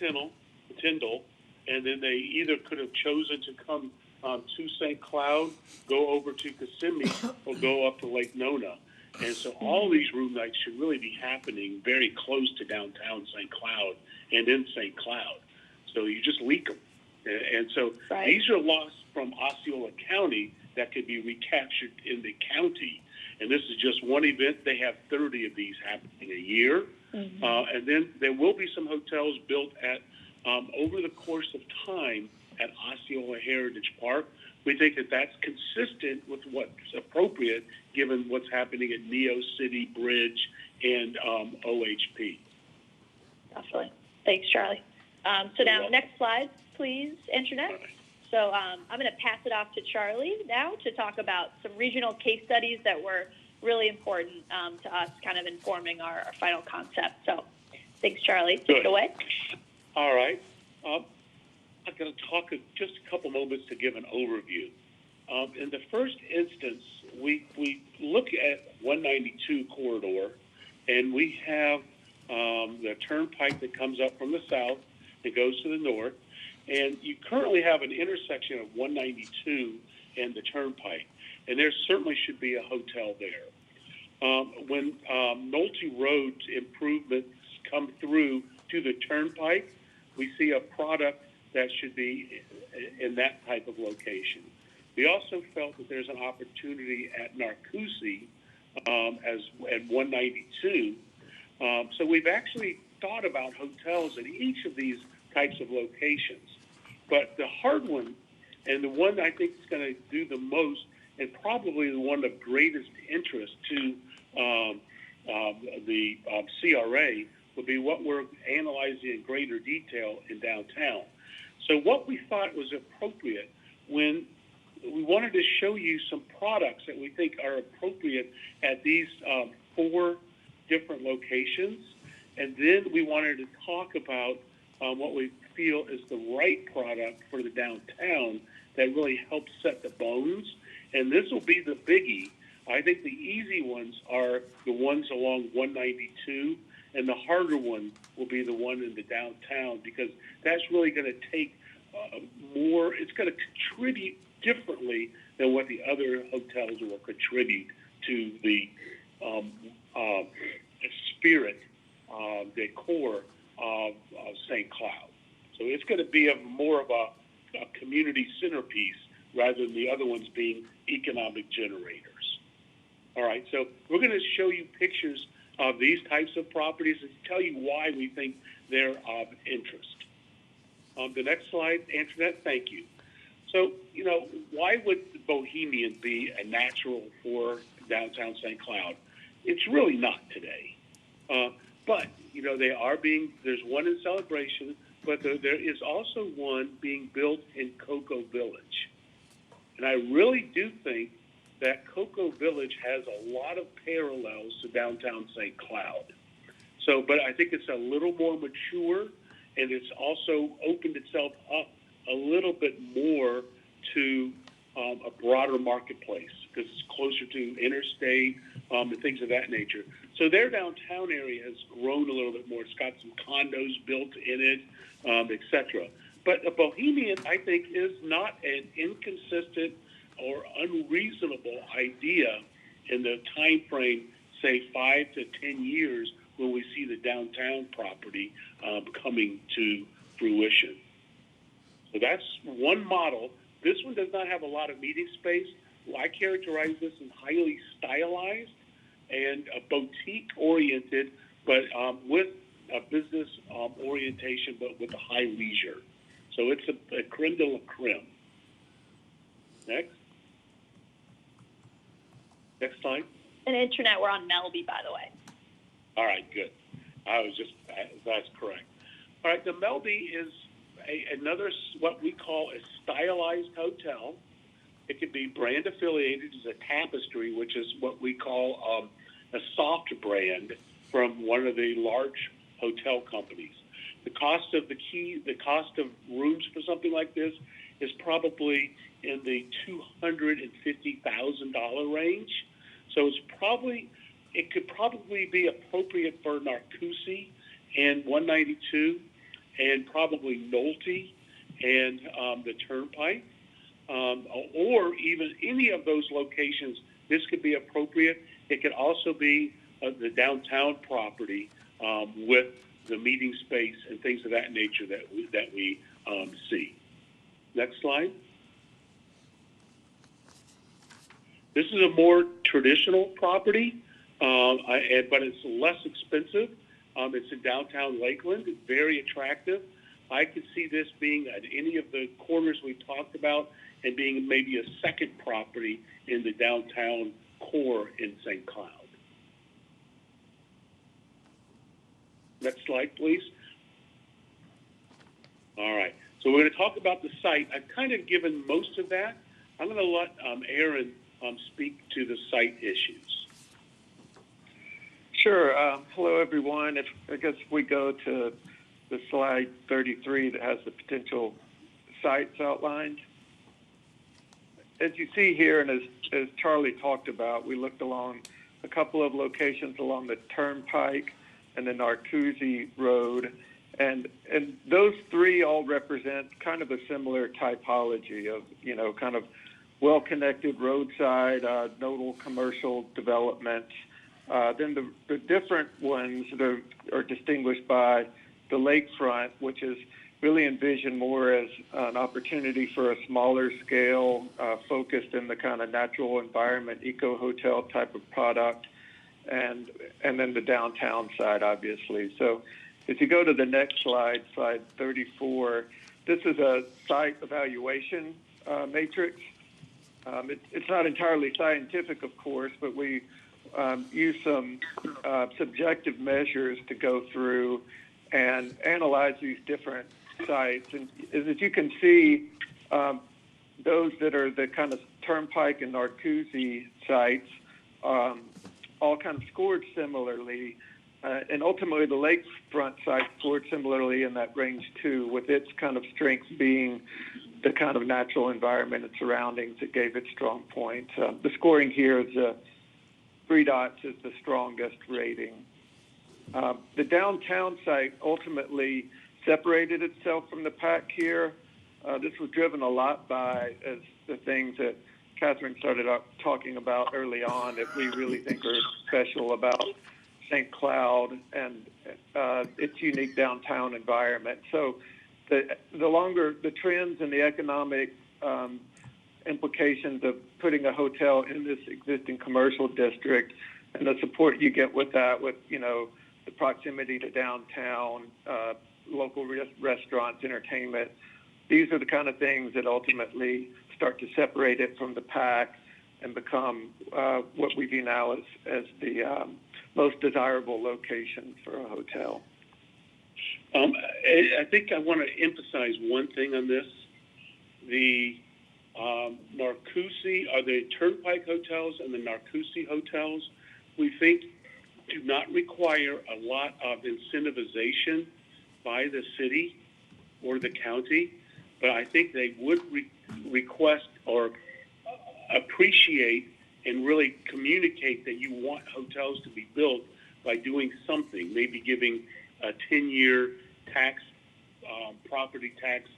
Tyndall, and then they either could have chosen to come to St. Cloud, go over to Kissimmee, or go up to Lake Nona. And so all these room nights should really be happening very close to downtown St. Cloud and in St. Cloud. So you just leak them. And so these are lost from Osceola County that could be recaptured in the county. And this is just one event. They have 30 of these happening a year. Mm-hmm. And then there will be some hotels built at over the course of time at Osceola Heritage Park. We think that that's consistent with what's appropriate given what's happening at Neo City Bridge and OHP. Definitely. Thanks, Charlie. So now, next slide, please, Internet. So I'm going to pass it off to Charlie now to talk about some regional case studies that were really important to us, kind of informing our final concept. So thanks, Charlie. Take it away. All right. I'm going to talk just a couple moments to give an overview. In the first instance, we look at 192 corridor, and we have the turnpike that comes up from the south that goes to the north, and you currently have an intersection of 192 and the turnpike, and there certainly should be a hotel there. When Nolte Road improvements come through to the turnpike, we see a product that should be in that type of location. We also felt that there's an opportunity at Narcoossee as at 192. So we've actually thought about hotels in each of these types of locations. But the hard one, and the one I think is going to do the most, and probably the one of greatest interest to the CRA, would be what we're analyzing in greater detail in downtown. So what we thought was appropriate when we wanted to show you some products that we think are appropriate at these 4 different locations. And then we wanted to talk about what we feel is the right product for the downtown that really helps set the bones. And this will be the biggie. I think the easy ones are the ones along 192, and the harder one will be the one in the downtown, because that's really going to take more, it's going to contribute differently than what the other hotels will contribute to the spirit, the core of St. Cloud. So it's going to be more of a community centerpiece rather than the other ones being economic generators. All right, so we're going to show you pictures of these types of properties and tell you why we think they're of interest. The next slide, Antoinette, thank you. So, why would Bohemian be a natural for downtown St. Cloud. It's really not today. But, you know, there's one in Celebration, but there is also one being built in Cocoa Village. And I really do think that Cocoa Village has a lot of parallels to downtown St. Cloud. So, but I think it's a little more mature, and it's also opened itself up a little bit more to a broader marketplace because it's closer to interstate and things of that nature. So their downtown area has grown a little bit more. It's got some condos built in it, et cetera. But a Bohemian, I think, is not an inconsistent or unreasonable idea in the time frame, say 5 to 10 years, when we see the downtown property coming to fruition. So that's one model. This one does not have a lot of meeting space. I characterize this as highly stylized and boutique-oriented, but with a business orientation, but with a high leisure. So it's a creme de la creme. Next. Next slide. And internet, we're on Melby, by the way. All right, good. That's correct. All right, the Melby is another, what we call a stylized hotel. It could be brand affiliated as a Tapestry, which is what we call a soft brand from one of the large hotel companies. The cost of rooms for something like this is probably in the $250,000 range. So it could probably be appropriate for Narcoossee and 192 and probably Nolte and the Turnpike, or even any of those locations. This could be appropriate. It could also be the downtown property with the meeting space and things of that nature that we see. Next slide. This is a more traditional property, but it's less expensive. It's in downtown Lakeland. It's very attractive. I could see this being at any of the corners we talked about and being maybe a second property in the downtown core in St. Cloud. Next slide, please. All right. So we're going to talk about the site. I've kind of given most of that. I'm going to let Aaron speak to the site issues. Sure. Hello, everyone. I guess we go to the slide 33 that has the potential sites outlined. As you see here, and as Charlie talked about, we looked along a couple of locations along the Turnpike and the Narcoossee Road, and those three all represent kind of a similar typology of, kind of well-connected roadside, nodal commercial development. Then the different ones that are distinguished by the lakefront, which is really envisioned more as an opportunity for a smaller scale, focused in the kind of natural environment, eco-hotel type of product, and then the downtown side, obviously. So if you go to the next slide, slide 34, this is a site evaluation matrix. It's not entirely scientific, of course, but we use some subjective measures to go through and analyze these different sites. And as you can see, those that are the kind of Turnpike and Narcoossee sites all kind of scored similarly. And ultimately, the lakefront site scored similarly in that range, too, with its kind of strengths being the kind of natural environment and surroundings that gave it strong points. The scoring here is 3 dots is the strongest rating. The downtown site ultimately separated itself from the pack here. This was driven a lot by as the things that Catherine started out talking about early on that we really think are special about St. Cloud and its unique downtown environment. So the longer the trends and the economic implications of putting a hotel in this existing commercial district and the support you get with that, with, the proximity to downtown, local restaurants, entertainment, these are the kind of things that ultimately start to separate it from the pack and become what we view now as the most desirable location for a hotel. I think I want to emphasize one thing on this. The Narcoossee, are the Turnpike hotels and the Narcoossee hotels, we think do not require a lot of incentivization by the city or the county, but I think they would request or appreciate and really communicate that you want hotels to be built by doing something, maybe giving a 10-year tax, property tax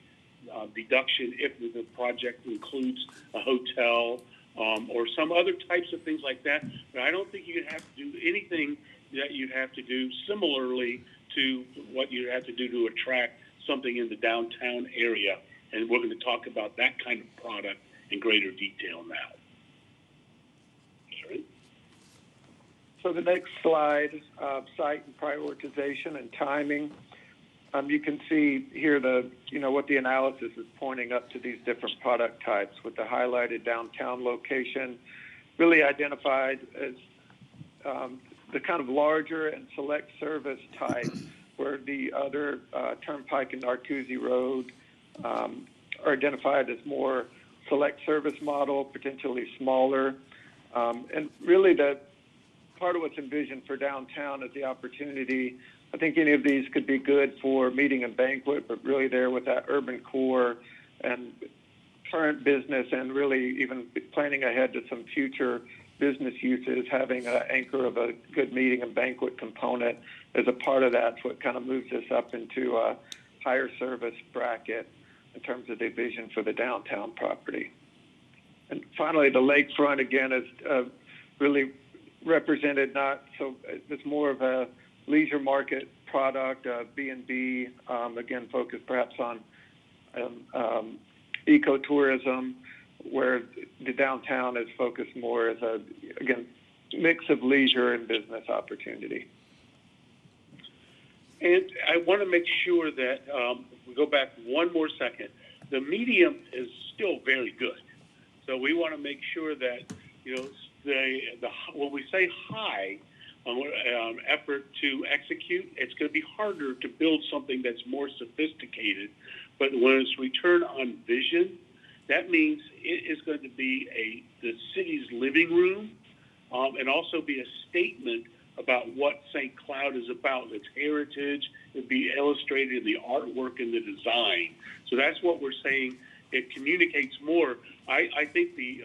deduction if the project includes a hotel, or some other types of things like that. But I don't think you'd have to do anything that you'd have to do similarly to what you have to do to attract something in the downtown area. And we're going to talk about that kind of product in greater detail now. Sorry. So the next slide, site and prioritization and timing. You can see here what the analysis is pointing up to these different product types with the highlighted downtown location, really identified as the kind of larger and select service type, where the other Turnpike and Narcoossee Road are identified as more select service model, potentially smaller. And really the part of what's envisioned for downtown is the opportunity. I think any of these could be good for meeting and banquet, but really there with that urban core and current business and really even planning ahead to some future business uses, having an anchor of a good meeting and banquet component as a part of that's what kind of moves us up into a higher service bracket in terms of the vision for the downtown property. And finally, the lakefront, again, is really represented it's more of a leisure market product, B&B, again, focused perhaps on ecotourism, where the downtown is focused more as a, again, mix of leisure and business opportunity. And I want to make sure that we go back one more second. The medium is still very good. So we want to make sure that, when we say high, effort to execute, it's going to be harder to build something that's more sophisticated. But when it's return on vision, that means it is going to be the city's living room, and also be a statement about what St. Cloud is about, its heritage. It'd be illustrated in the artwork and the design. So that's what we're saying. It communicates more. I think the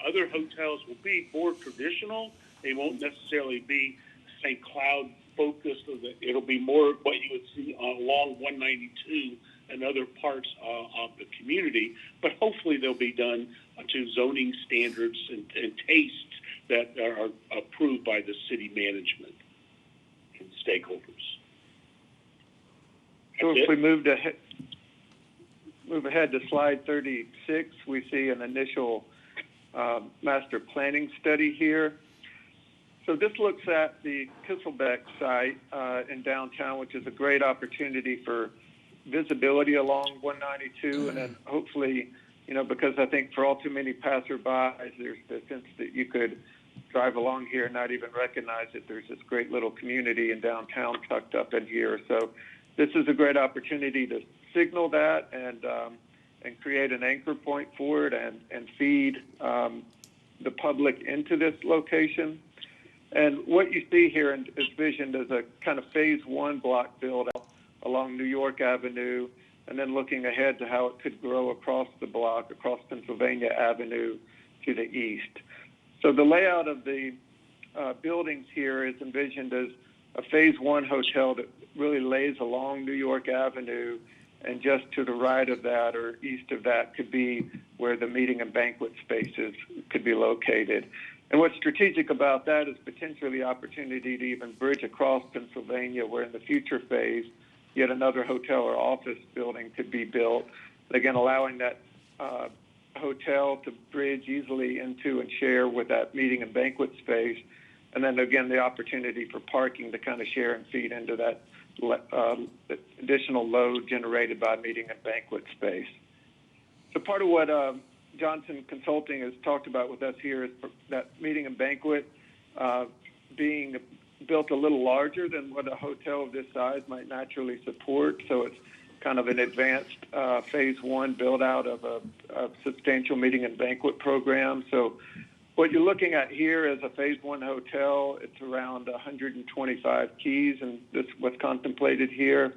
other hotels will be more traditional. They won't necessarily be St. Cloud focused. It'll be more what you would see along 192 and other parts of the community. But hopefully they'll be done to zoning standards and tastes that are approved by the city management and stakeholders. So if we move ahead to slide 36, we see an initial master planning study here. So this looks at the Kisselbeck site in downtown, which is a great opportunity for visibility along 192, and then hopefully, because I think for all too many passerbys, there's the sense that you could drive along here and not even recognize that there's this great little community in downtown tucked up in here. So this is a great opportunity to signal that and create an anchor point for it and feed the public into this location. And what you see here is visioned as a kind of phase one block build out along New York Avenue, and then looking ahead to how it could grow across the block, across Pennsylvania Avenue to the east. So the layout of the buildings here is envisioned as a phase one hotel that really lays along New York Avenue, and just to the right of that or east of that could be where the meeting and banquet spaces could be located. And what's strategic about that is potentially the opportunity to even bridge across Pennsylvania, where in the future phase, yet another hotel or office building could be built, again, allowing that hotel to bridge easily into and share with that meeting and banquet space. And then, again, the opportunity for parking to kind of share and feed into that additional load generated by meeting and banquet space. So part of what Johnson Consulting has talked about with us here is that meeting and banquet being built a little larger than what a hotel of this size might naturally support. So it's kind of an advanced phase one build out of a substantial meeting and banquet program. So what you're looking at here is a phase one hotel. It's around 125 keys, and this is what's contemplated here.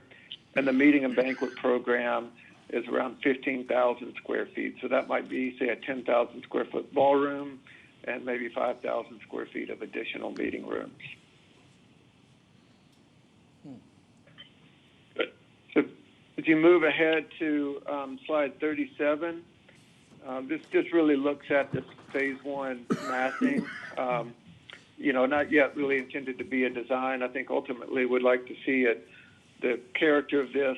And the meeting and banquet program is around 15,000 square feet. So that might be, say, a 10,000 square foot ballroom and maybe 5,000 square feet of additional meeting rooms. So if you move ahead to slide 37, this just really looks at this phase one massing. Not yet really intended to be a design. I think ultimately would like to see it, the character of this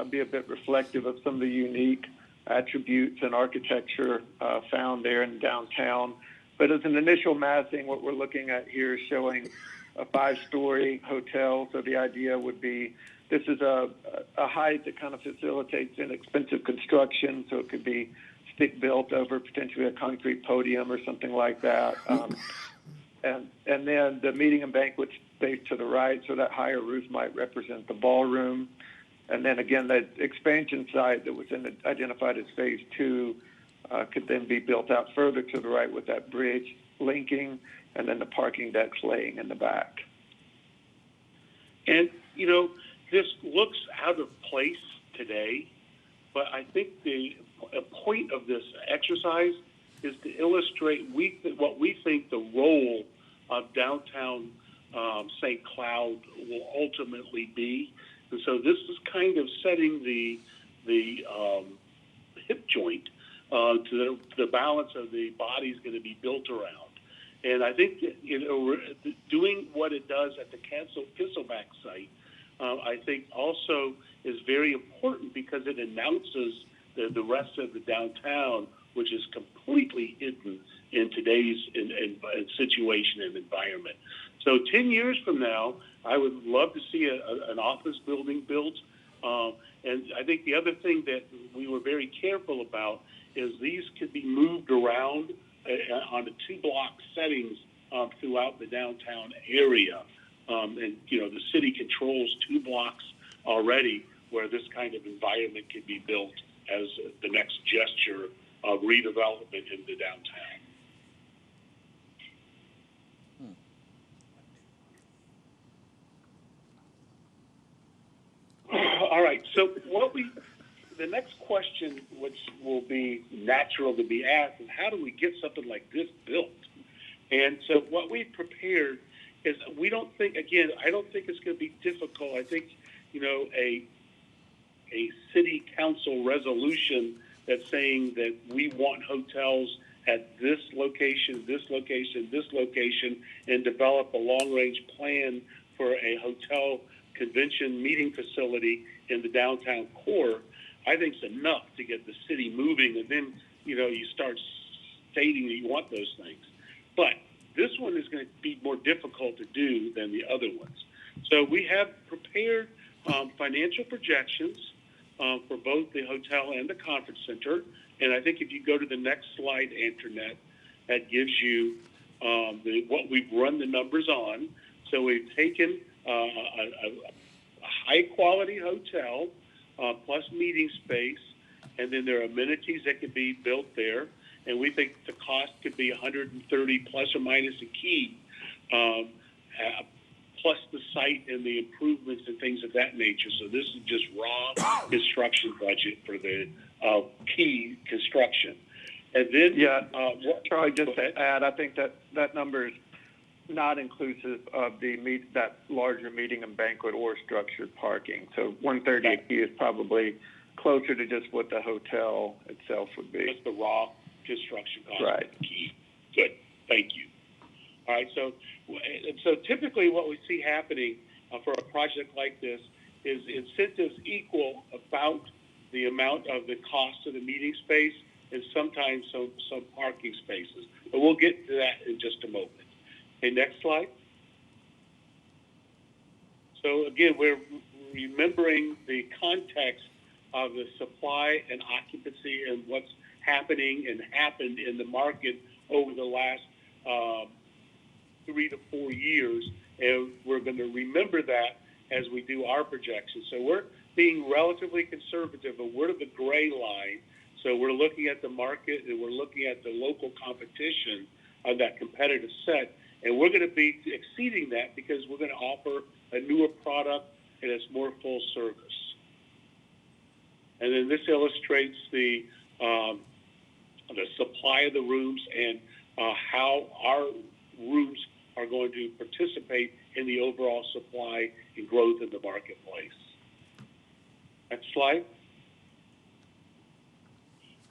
be a bit reflective of some of the unique attributes and architecture found there in downtown. But as an initial massing, what we're looking at here is showing a 5-story hotel. So the idea would be this is a height that kind of facilitates inexpensive construction. So it could be stick built over potentially a concrete podium or something like that. And then the meeting and banquet space to the right, so that higher roof might represent the ballroom. And then again, that expansion site that was identified as phase 2 could then be built out further to the right with that bridge linking, and then the parking decks laying in the back. And, this looks out of place today, but I think a point of this exercise is to illustrate what we think the role of downtown St. Cloud will ultimately be. And so this is kind of setting the hip joint to the balance of the body is going to be built around. And I think doing what it does at the Kistleback site, I think also is very important because it announces the rest of the downtown, which is completely hidden in today's situation and environment. So 10 years from now, I would love to see an office building built. And I think the other thing that we were very careful about is these could be moved around on the 2-block settings throughout the downtown area. And, the city controls 2 blocks already where this kind of environment can be built as the next gesture of redevelopment in the downtown. All right, so the next question, which will be natural to be asked, is how do we get something like this built? And so what we've prepared is I don't think it's going to be difficult. I think, a city council resolution that's saying that we want hotels at this location, this location, this location, and develop a long-range plan for a hotel convention meeting facility in the downtown core, I think is enough to get the city moving. And then, you start stating that you want those things. But this one is going to be more difficult to do than the other ones. So we have prepared financial projections for both the hotel and the conference center. And I think if you go to the next slide, Internet, that gives you what we've run the numbers on. So we've taken a high-quality hotel plus meeting space, and then there are amenities that could be built there. And we think the cost could be $130 plus or minus a key, plus the site and the improvements and things of that nature. So this is just raw construction budget for the key construction. And then, Charlie, just to add, I think that number is not inclusive of that larger meeting and banquet or structured parking. So 130 a key is probably closer to just what the hotel itself would be. Just the raw construction cost. Right. Of the key. Good. Thank you. All right. So typically what we see happening for a project like this is incentives equal about the amount of the cost of the meeting space and sometimes some parking spaces. But we'll get to that in just a moment. Okay, next slide. So again, we're remembering the context of the supply and occupancy and what's happening and happened in the market over the last 3 to 4 years, and we're going to remember that as we do our projections. So we're being relatively conservative, but we're the gray line. So we're looking at the market and we're looking at the local competition of that competitive set, and we're going to be exceeding that because we're going to offer a newer product and it's more full service. And then this illustrates the supply of the rooms and how our rooms are going to participate in the overall supply and growth in the marketplace. Next slide.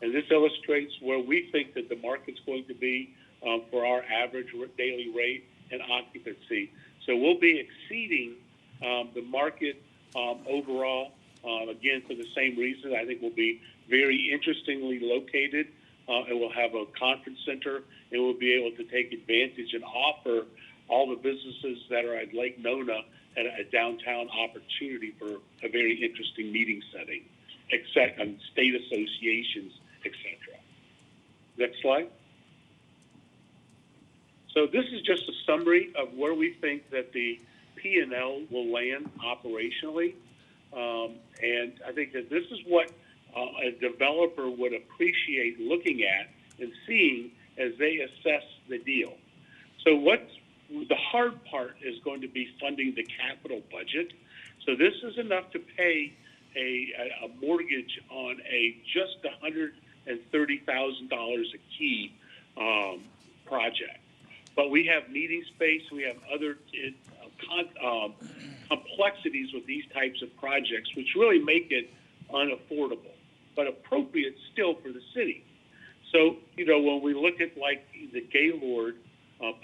And this illustrates where we think that the market's going to be for our average daily rate and occupancy. So we'll be exceeding the market overall. Again, for the same reason, I think we'll be very interestingly located, and we'll have a conference center, and we'll be able to take advantage and offer all the businesses that are at Lake Nona at a downtown opportunity for a very interesting meeting setting, except state associations, etc. Next slide. So this is just a summary of where we think that the P&L will land operationally. And I think that this is what a developer would appreciate looking at and seeing as they assess the deal. So the hard part is going to be funding the capital budget. So this is enough to pay a mortgage on a just $130,000 a key project. But we have meeting space, we have other complexities with these types of projects, which really make it unaffordable, but appropriate still for the city. So, when we look at like the Gaylord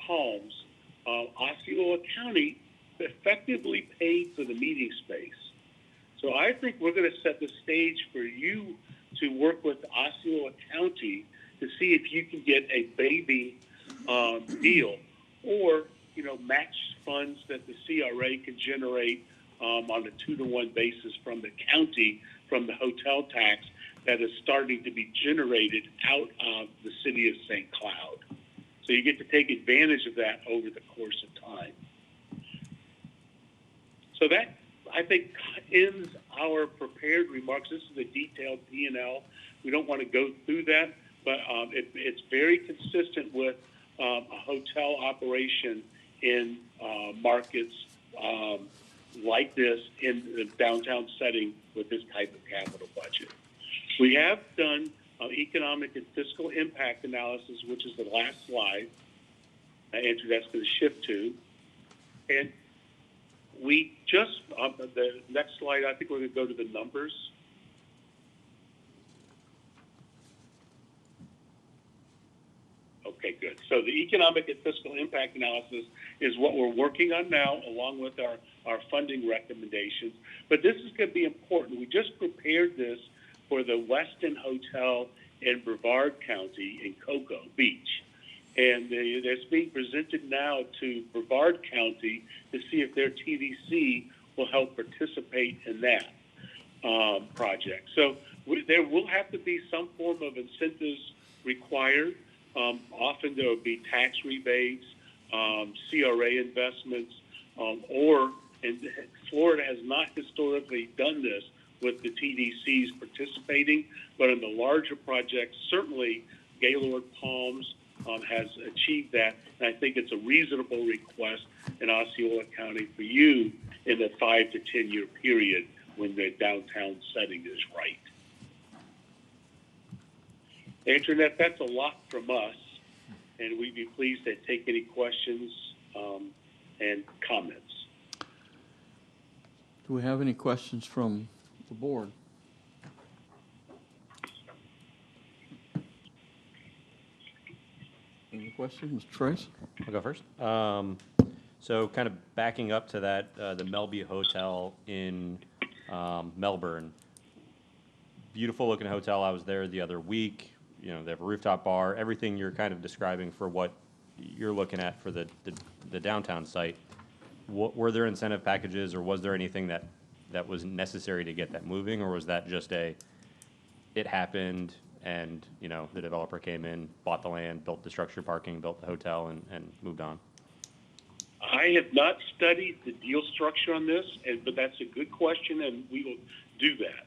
Palms, Osceola County effectively paid for the meeting space. So I think we're going to set the stage for you to work with Osceola County to see if you can get a baby deal, or match funds that the CRA can generate on a 2-to-1 basis from the county, from the hotel tax that is starting to be generated out of the city of St. Cloud. So you get to take advantage of that over the course of time. So that, I think, ends our prepared remarks. This is a detailed P&L. We don't want to go through that, but it's very consistent with a hotel operation in markets like this in the downtown setting with this type of capital budget. We have done economic and fiscal impact analysis, which is the last slide. Andrew, that's going to shift to. And we just, the next slide, I think we're going to go to the numbers. Okay, good. So the economic and fiscal impact analysis is what we're working on now, along with our funding recommendations. But this is going to be important. We just prepared this for the Westin Hotel in Brevard County in Cocoa Beach. And it's being presented now to Brevard County to see if their TDC will help participate in that project. So there will have to be some form of incentives required. Often there will be tax rebates, CRA investments, and Florida has not historically done this with the TDCs participating, but in the larger projects, certainly Gaylord Palms has achieved that, and I think it's a reasonable request in Osceola County for you in the 5 to 10 year period when the downtown setting is right. Internet, that's a lot from us, and we'd be pleased to take any questions and comments. Do we have any questions from the board? Any questions, Mr. Trace? I'll go first. So kind of backing up to that, the Melby Hotel in Melbourne. Beautiful looking hotel. I was there the other week. They have a rooftop bar, everything you're kind of describing for what you're looking at for the downtown site. Were there incentive packages, or was there anything that was necessary to get that moving, or was that just it happened, and, you know, the developer came in, bought the land, built the structured parking, built the hotel, and moved on. I have not studied the deal structure on this, but that's a good question, and we will do that.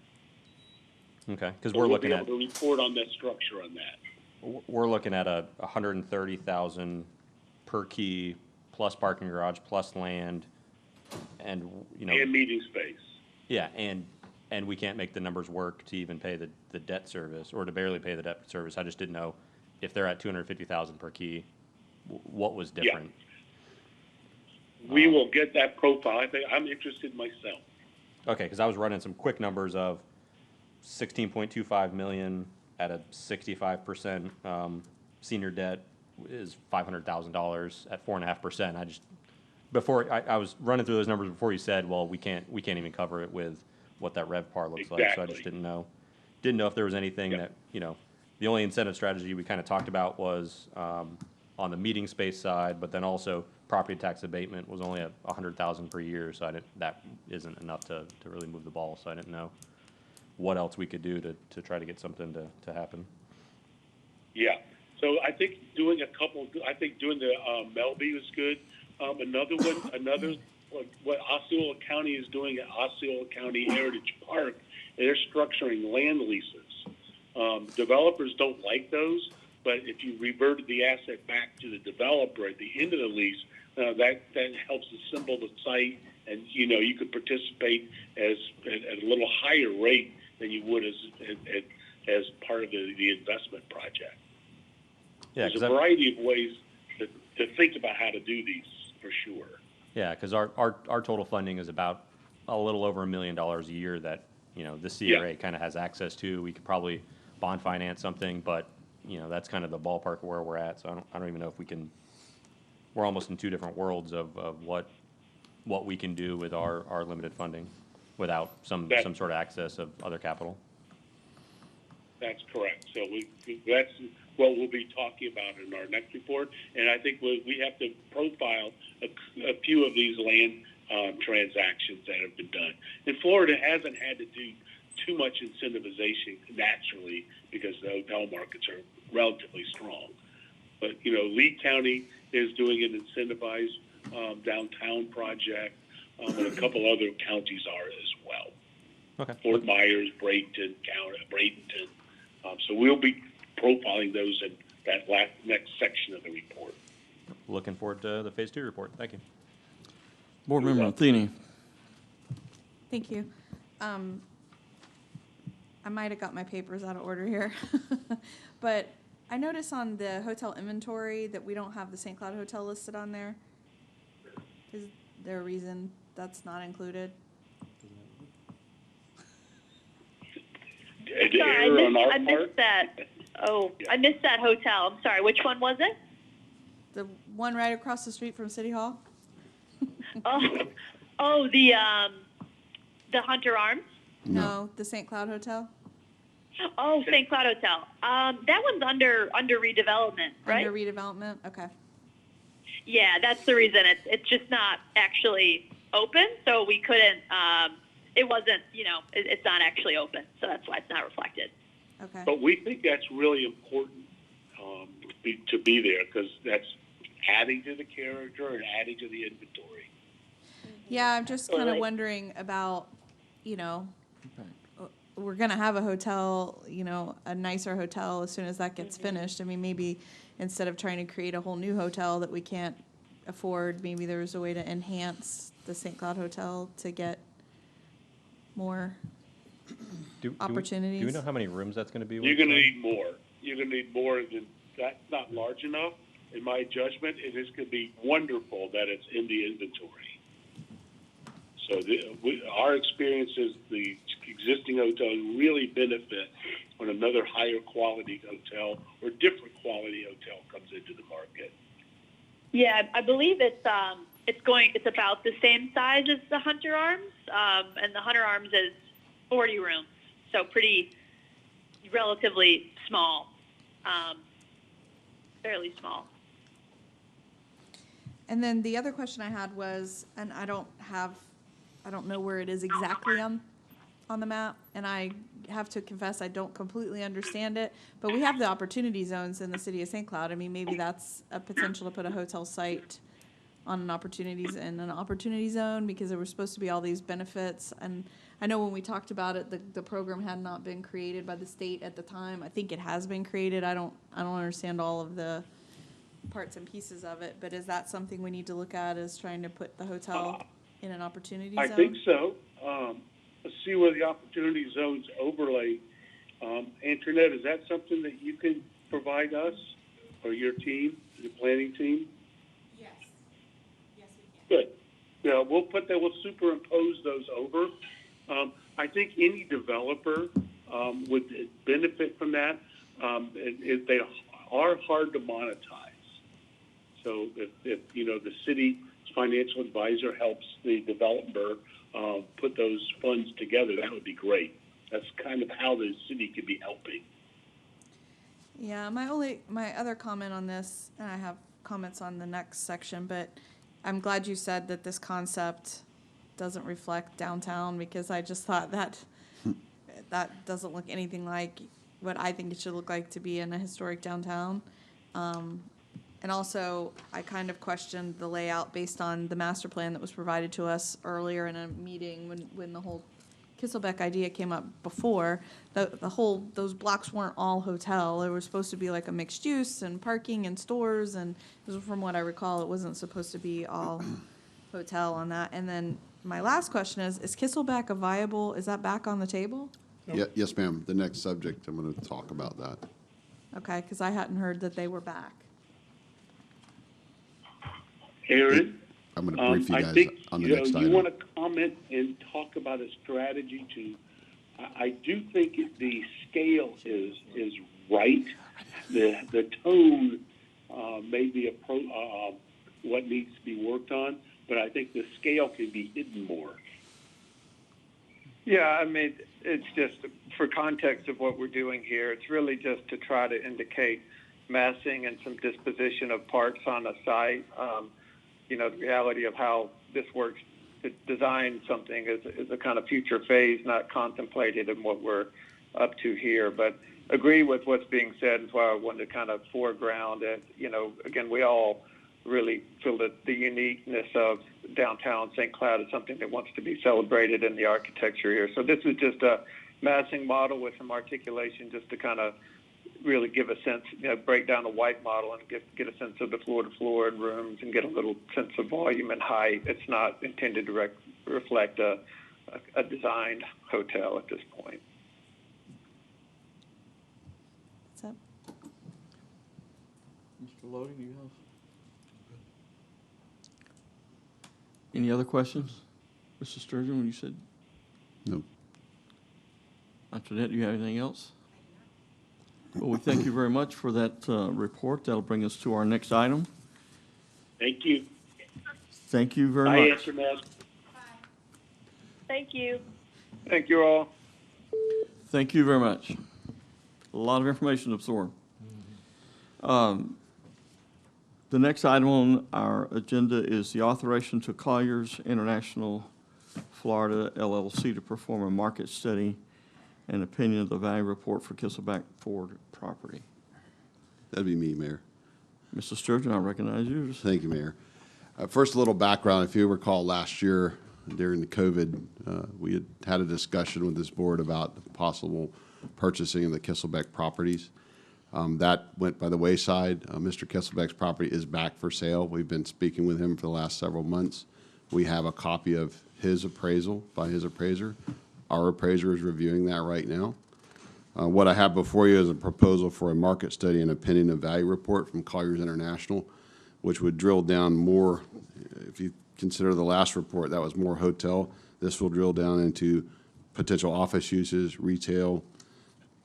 Okay, because So we're we'll looking be at, able to report on that structure on that. we're looking at a 130,000 per key, plus parking garage, plus land, and, you know. And meeting space. Yeah, and we can't make the numbers work to even pay the debt service, or to barely pay the debt service. I just didn't know if they're at 250,000 per key, what was different. We will get that profile. I think I'm interested myself. Okay, because I was running some quick numbers of 16.25 million at a 65% senior debt is $500,000 at 4.5%. I just, before, I was running through those numbers before you said, well, we can't even cover it with what that RevPAR looks like. So I just didn't know if there was anything that, you know, the only incentive strategy we kind of talked about was on the meeting space side, but then also property tax abatement was only $100,000 per year, so that isn't enough to really move the ball. So I didn't know what else we could do to try to get something to happen. Yeah. So I think doing the Melby was good. Another what Osceola County is doing at Osceola County Heritage Park, they're structuring land leases. Developers don't like those, but if you reverted the asset back to the developer at the end of the lease, that helps assemble the site, and you know you could participate at a little higher rate than you would as part of the investment project. Yeah, there's a variety of ways to think about how to do these for sure. Yeah, because our total funding is about a little over $1 million a year that, you know, the CRA kind of has access to. We could probably bond finance something, but you know that's kind of the ballpark where we're at. So I don't even know if we can. We're almost in two different worlds of what we can do with our limited funding without some sort of access of other capital. That's correct. So that's what we'll be talking about in our next report. And I think we have to profile a few of these land transactions that have been done. And Florida hasn't had to do too much incentivization naturally because the hotel markets are relatively strong. But, you know, Lee County is doing an incentivized downtown project, and a couple other counties are as well. Okay. Fort Myers, Bradenton. So we'll be profiling those in that next section of the report. Looking forward to the Phase 2 report. Thank you. Board Member Matheny. Thank you. I might have got my papers out of order here, but I notice on the hotel inventory that we don't have the St. Cloud Hotel listed on there. Is there a reason that's not included? Sorry, I missed that. Oh, I missed that hotel. I'm sorry. Which one was it? The one right across the street from City Hall? The Hunter Arms. No, the St. Cloud Hotel. Oh, St. Cloud Hotel. That one's under redevelopment, right? Under redevelopment. Okay. Yeah, that's the reason. It's just not actually open, so we couldn't. It wasn't. You know, it's not actually open, so that's why it's not reflected. Okay. But we think that's really important to be there because that's adding to the character and adding to the inventory. Yeah, I'm just kind of wondering about, you know, we're going to have a hotel, you know, a nicer hotel as soon as that gets finished. I mean, maybe instead of trying to create a whole new hotel that we can't afford, maybe there's a way to enhance the St. Cloud Hotel to get more opportunities. Do we know how many rooms that's going to be? You're going to need more. You're going to need more than that's not large enough, in my judgment. It is going to be wonderful that it's in the inventory. So our experience is the existing hotels really benefit when another higher quality hotel or different quality hotel comes into the market. Yeah, I believe it's about the same size as the Hunter Arms, and the Hunter Arms is 40 rooms, so relatively small, fairly small. And then the other question I had was, and I don't know where it is exactly on the map, and I have to confess I don't completely understand it, but we have the opportunity zones in the city of St. Cloud. I mean, maybe that's a potential to put a hotel site on an opportunity zone, because there were supposed to be all these benefits. And I know when we talked about it, the program had not been created by the state at the time. I think it has been created. I don't understand all of the parts and pieces of it, but is that something we need to look at, is trying to put the hotel in an opportunity zone? I think so. Let's see where the opportunity zones overlay. Internet, is that something that you can provide us or your team, your planning team? Yes. Yes, we can. Good. Yeah, we'll superimpose those over. I think any developer would benefit from that. They are hard to monetize. So if the city's financial advisor helps the developer put those funds together, that would be great. That's kind of how the city could be helping. Yeah, my other comment on this, and I have comments on the next section, but I'm glad you said that this concept doesn't reflect downtown, because I just thought that doesn't look anything like what I think it should look like to be in a historic downtown. And also, I kind of questioned the layout based on the master plan that was provided to us earlier in a meeting when the whole Kisselbeck idea came up before. Those blocks weren't all hotel. It was supposed to be like a mixed use and parking and stores, and from what I recall, it wasn't supposed to be all hotel on that. And then my last question is Kisselbeck is that back on the table? Yes, ma'am. The next subject, I'm going to talk about that. Okay, because I hadn't heard that they were back. Aaron, I'm going to brief you I guys think on the next you item. want to comment and talk about a strategy to. I do think the scale is right. The tone may be what needs to be worked on, but I think the scale can be hidden more. Yeah, I mean, it's just for context of what we're doing here, it's really just to try to indicate massing and some disposition of parts on a site. The reality of how this works to design something is a kind of future phase, not contemplated in what we're up to here. But agree with what's being said, is why I wanted to kind of foreground it. Again, we all really feel that the uniqueness of downtown St. Cloud is something that wants to be celebrated in the architecture here. So this is just a massing model with some articulation, just to kind of really give a sense, break down a white model and get a sense of the floor-to-floor and rooms, and get a little sense of volume and height. It's not intended to reflect a designed hotel at this point. What's up? Mr. Lodi, do you have any other questions? Mr. Sturgeon, when you said? No. After that, do you have anything else? Well, we thank you very much for that report. That'll bring us to our next item. Thank you. Thank you very Bye, much. Answer Matt. Thank you. Thank you all. Thank you very much. A lot of information to absorb. The next item on our agenda is the authorization to Colliers International Florida LLC to perform a market study and opinion of the value report for Kisselback Ford property. That'd be me, Mayor. Mr. Sturgeon, I recognize you. Thank you, Mayor. First, a little background. If you recall, last year during the COVID, we had a discussion with this board about the possible purchasing of the Kisselbeck properties. That went by the wayside. Mr. Kisselbeck's property is back for sale. We've been speaking with him for the last several months. We have a copy of his appraisal by his appraiser. Our appraiser is reviewing that right now. What I have before you is a proposal for a market study and opinion of value report from Colliers International, which would drill down more. If you consider the last report, that was more hotel. This will drill down into potential office uses, retail,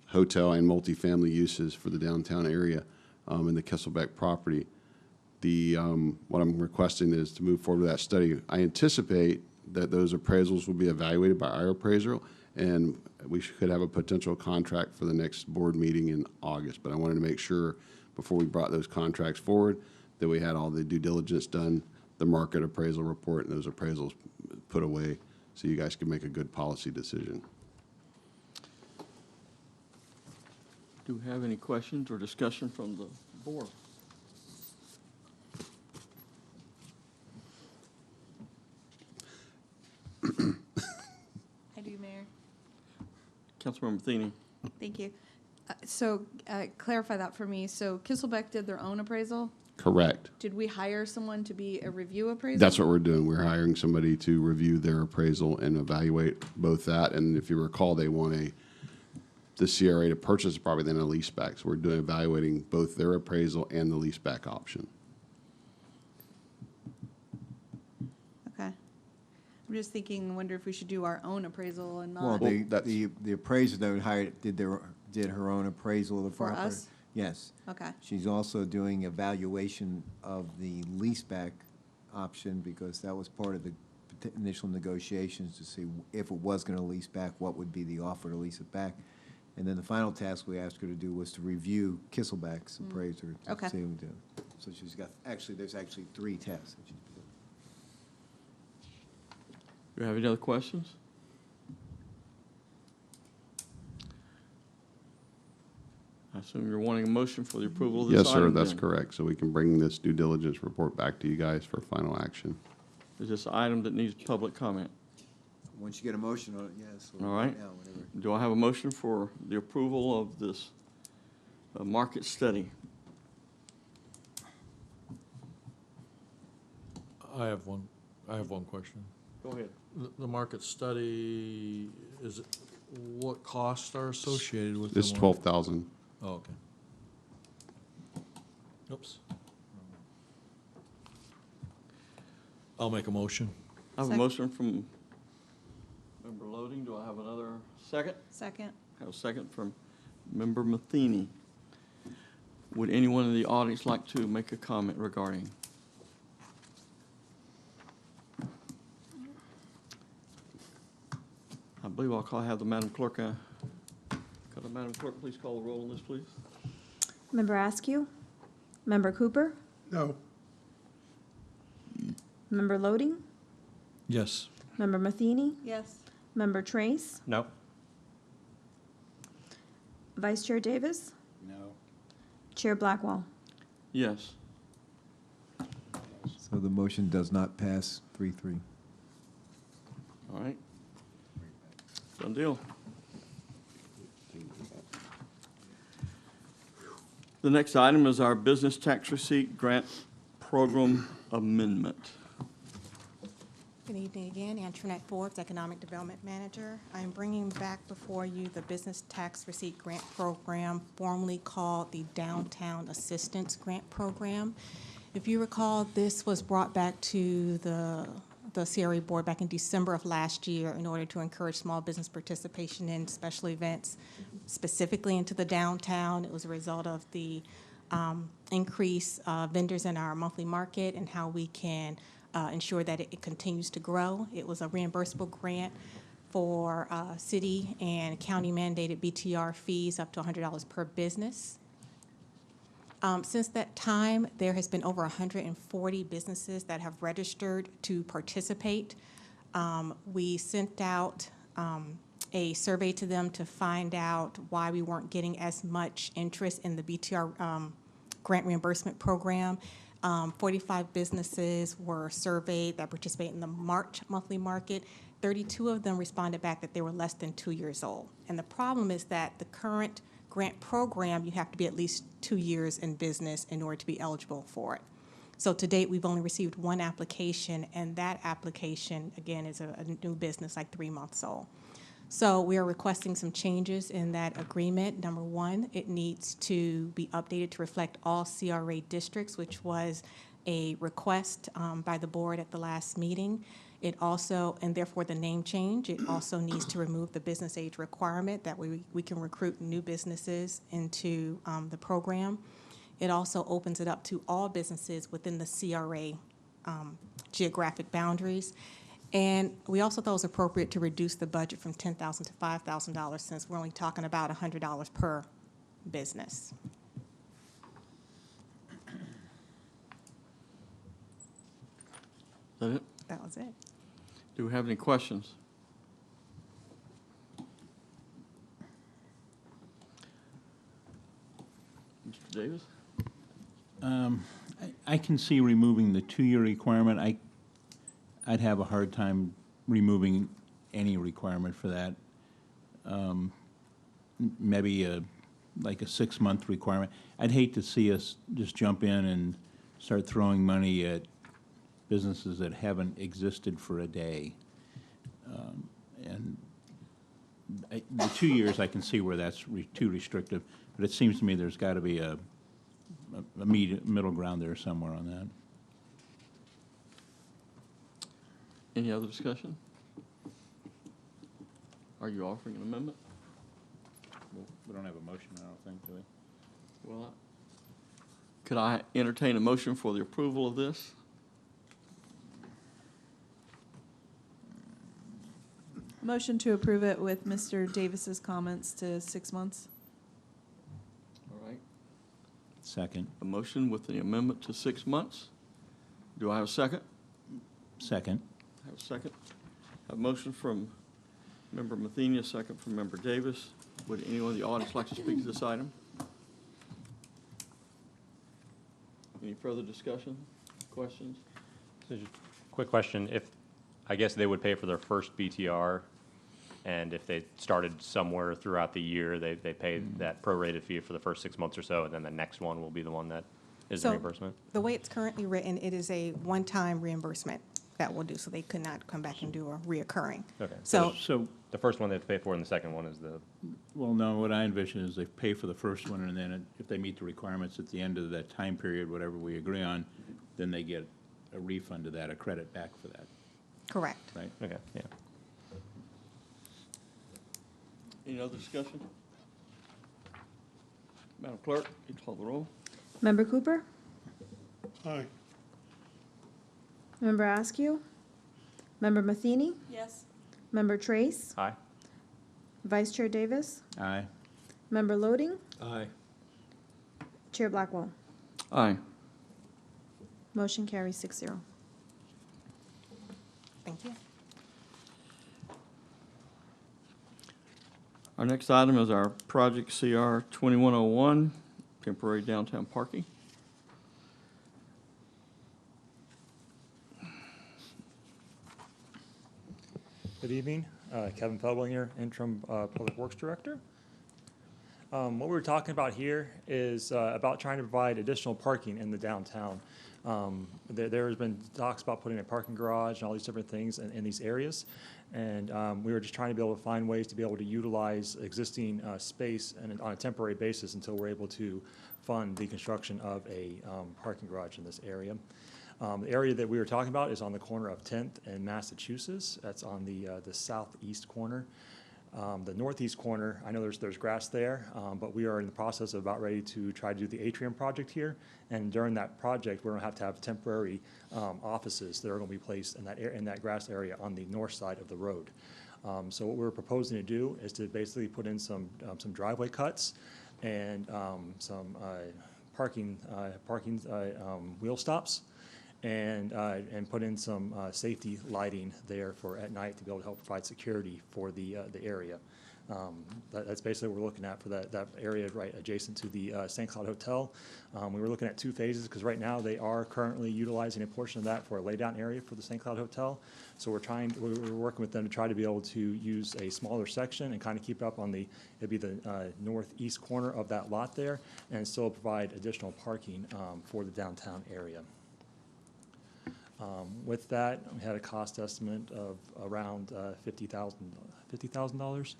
hotel, and multifamily uses for the downtown area in the Kisselbeck property. What I'm requesting is to move forward with that study. I anticipate that those appraisals will be evaluated by our appraiser, and we could have a potential contract for the next board meeting in August. But I wanted to make sure before we brought those contracts forward that we had all the due diligence done, the market appraisal report, and those appraisals put away so you guys can make a good policy decision. Do we have any questions or discussion from the board? I do, Mayor. Councilmember Matheny? Thank you. So clarify that for me. So Kisselbeck did their own appraisal? Correct. Did we hire someone to be a review appraiser? That's what we're doing. We're hiring somebody to review their appraisal and evaluate both that. And if you recall, they want the CRA to purchase the property, then a leaseback. So we're doing evaluating both their appraisal and the leaseback option. Okay. I'm just thinking, wonder if we should do our own appraisal and Well, not the appraiser that we hired did her own appraisal of the for property. us? Yes. Okay. She's also doing evaluation of the leaseback option because that was part of the initial negotiations to see if it was going to lease back, what would be the offer to lease it back. And then the final task we asked her to do was to review Kisselbeck's appraiser to Okay. see what we do. So she's got, there's actually 3 tests that she's doing. Do you have any other questions? I assume you're wanting a motion for the approval of this Yes, sir, item that's then. correct. So we can bring this due diligence report back to you guys for final action. Is this an item that needs public comment? Once you get a motion on it, yes. or All right. now, whatever. Do I have a motion for the approval of this market study? I have one question. Go ahead. The market study, what costs are associated with This them? $12,000. Oh, okay. Oops. I'll make a motion. I have a Second. motion from Member Loading. Do I have another second? Second. I have a second from Member Matheny. Would anyone in the audience like to make a comment regarding? I believe I'll have the Madam Clerk. Could the Madam Clerk please call the roll on this, please? Member Askew? Member Cooper? No. Member Loading? Yes. Member Matheny? Yes. Member Trace? No. Vice Chair Davis? No. Chair Blackwell? Yes. So the motion does not pass 3-3. All right. Done deal. The next item is our business tax receipt grant program amendment. Good evening again, Antoinette Forbes, Economic Development Manager. I'm bringing back before you the Business Tax Receipt Grant Program, formerly called the Downtown Assistance Grant Program. If you recall, this was brought back to the CRA board back in December of last year in order to encourage small business participation in special events, specifically into the downtown. It was a result of the increase vendors in our monthly market and how we can ensure that it continues to grow. It was a reimbursable grant for city and county mandated BTR fees up to $100 per business. Since that time, there has been over 140 businesses that have registered to participate. We sent out a survey to them to find out why we weren't getting as much interest in the BTR grant reimbursement program. 45 businesses were surveyed that participate in the March monthly market. 32 of them responded back that they were less than 2 years old. And the problem is that the current grant program, you have to be at least 2 years in business in order to be eligible for it. So to date, we've only received one application, and that application, again, is a new business, like 3 months old. So we are requesting some changes in that agreement. Number one, it needs to be updated to reflect all CRA districts, which was a request by the board at the last meeting. It also, and therefore the name change, it also needs to remove the business age requirement that we can recruit new businesses into the program. It also opens it up to all businesses within the CRA geographic boundaries. And we also thought it was appropriate to reduce the budget from $10,000 to $5,000 since we're only talking about $100 per business. Is that it? That was it. Do we have any questions? Mr. Davis? I can see removing the 2-year requirement. I'd have a hard time removing any requirement for that. Maybe like a 6-month requirement. I'd hate to see us just jump in and start throwing money at businesses that haven't existed for a day. And the 2 years, I can see where that's too restrictive, but it seems to me there's got to be a middle ground there somewhere on that. Any other discussion? Are you offering an amendment? We don't have a motion, I don't think, do we? Well, could I entertain a motion for the approval of this? Motion to approve it with Mr. Davis's comments to 6 months. All right. Second. A motion with the amendment to 6 months. Do I have a second? Second. I have a second. A motion from Member Matheny, a second from Member Davis. Would anyone in the audience like to speak to this item? Any further discussion, questions? So just quick question, if, I guess they would pay for their first BTR, and if they started somewhere throughout the year, they pay that prorated fee for the first 6 months or so, and then the next one will be the one that is the So, reimbursement? The way it's currently written, it is a one-time reimbursement that we'll do, so they could not come back and do a reoccurring. Okay. So, The first one they have to pay for, and the second one is the, Well, no, what I envision is they pay for the first one, and then if they meet the requirements at the end of that time period, whatever we agree on, then they get a refund of that, a credit back for that, correct. right? okay, yeah. Any other discussion? Madam Clerk, you call the roll. Member Cooper? Aye. Member Askew? Member Matheny? Yes. Member Trace? Aye? Vice Chair Davis? Aye. Member Loading? Aye. Chair Blackwell? Aye. Motion carries 6-0. Thank you. Our next item is our Project CR 2101, temporary downtown parking. Good evening. Kevin Feldwinger, Interim Public Works Director. What we're talking about here is about trying to provide additional parking in the downtown. There has been talks about putting a parking garage and all these different things in these areas. And we were just trying to be able to find ways to be able to utilize existing space and on a temporary basis until we're able to fund the construction of a parking garage in this area. The area that we were talking about is on the corner of 10th and Massachusetts. That's on the southeast corner. The northeast corner, I know there's grass there, but we are in the process of about ready to try to do the atrium project here. And during that project, we're going to have temporary offices that are going to be placed in that grass area on the north side of the road. So what we're proposing to do is to basically put in some driveway cuts and some parking wheel stops. And put in some safety lighting there for at night to be able to help provide security for the area. That's basically what we're looking at for that area right adjacent to the St. Cloud Hotel. We were looking at 2 phases because right now they are currently utilizing a portion of that for a laydown area for the St. Cloud Hotel. So we're working with them to try to be able to use a smaller section and kind of keep up on it'd be the northeast corner of that lot there and still provide additional parking for the downtown area. With that, we had a cost estimate of around $50,000.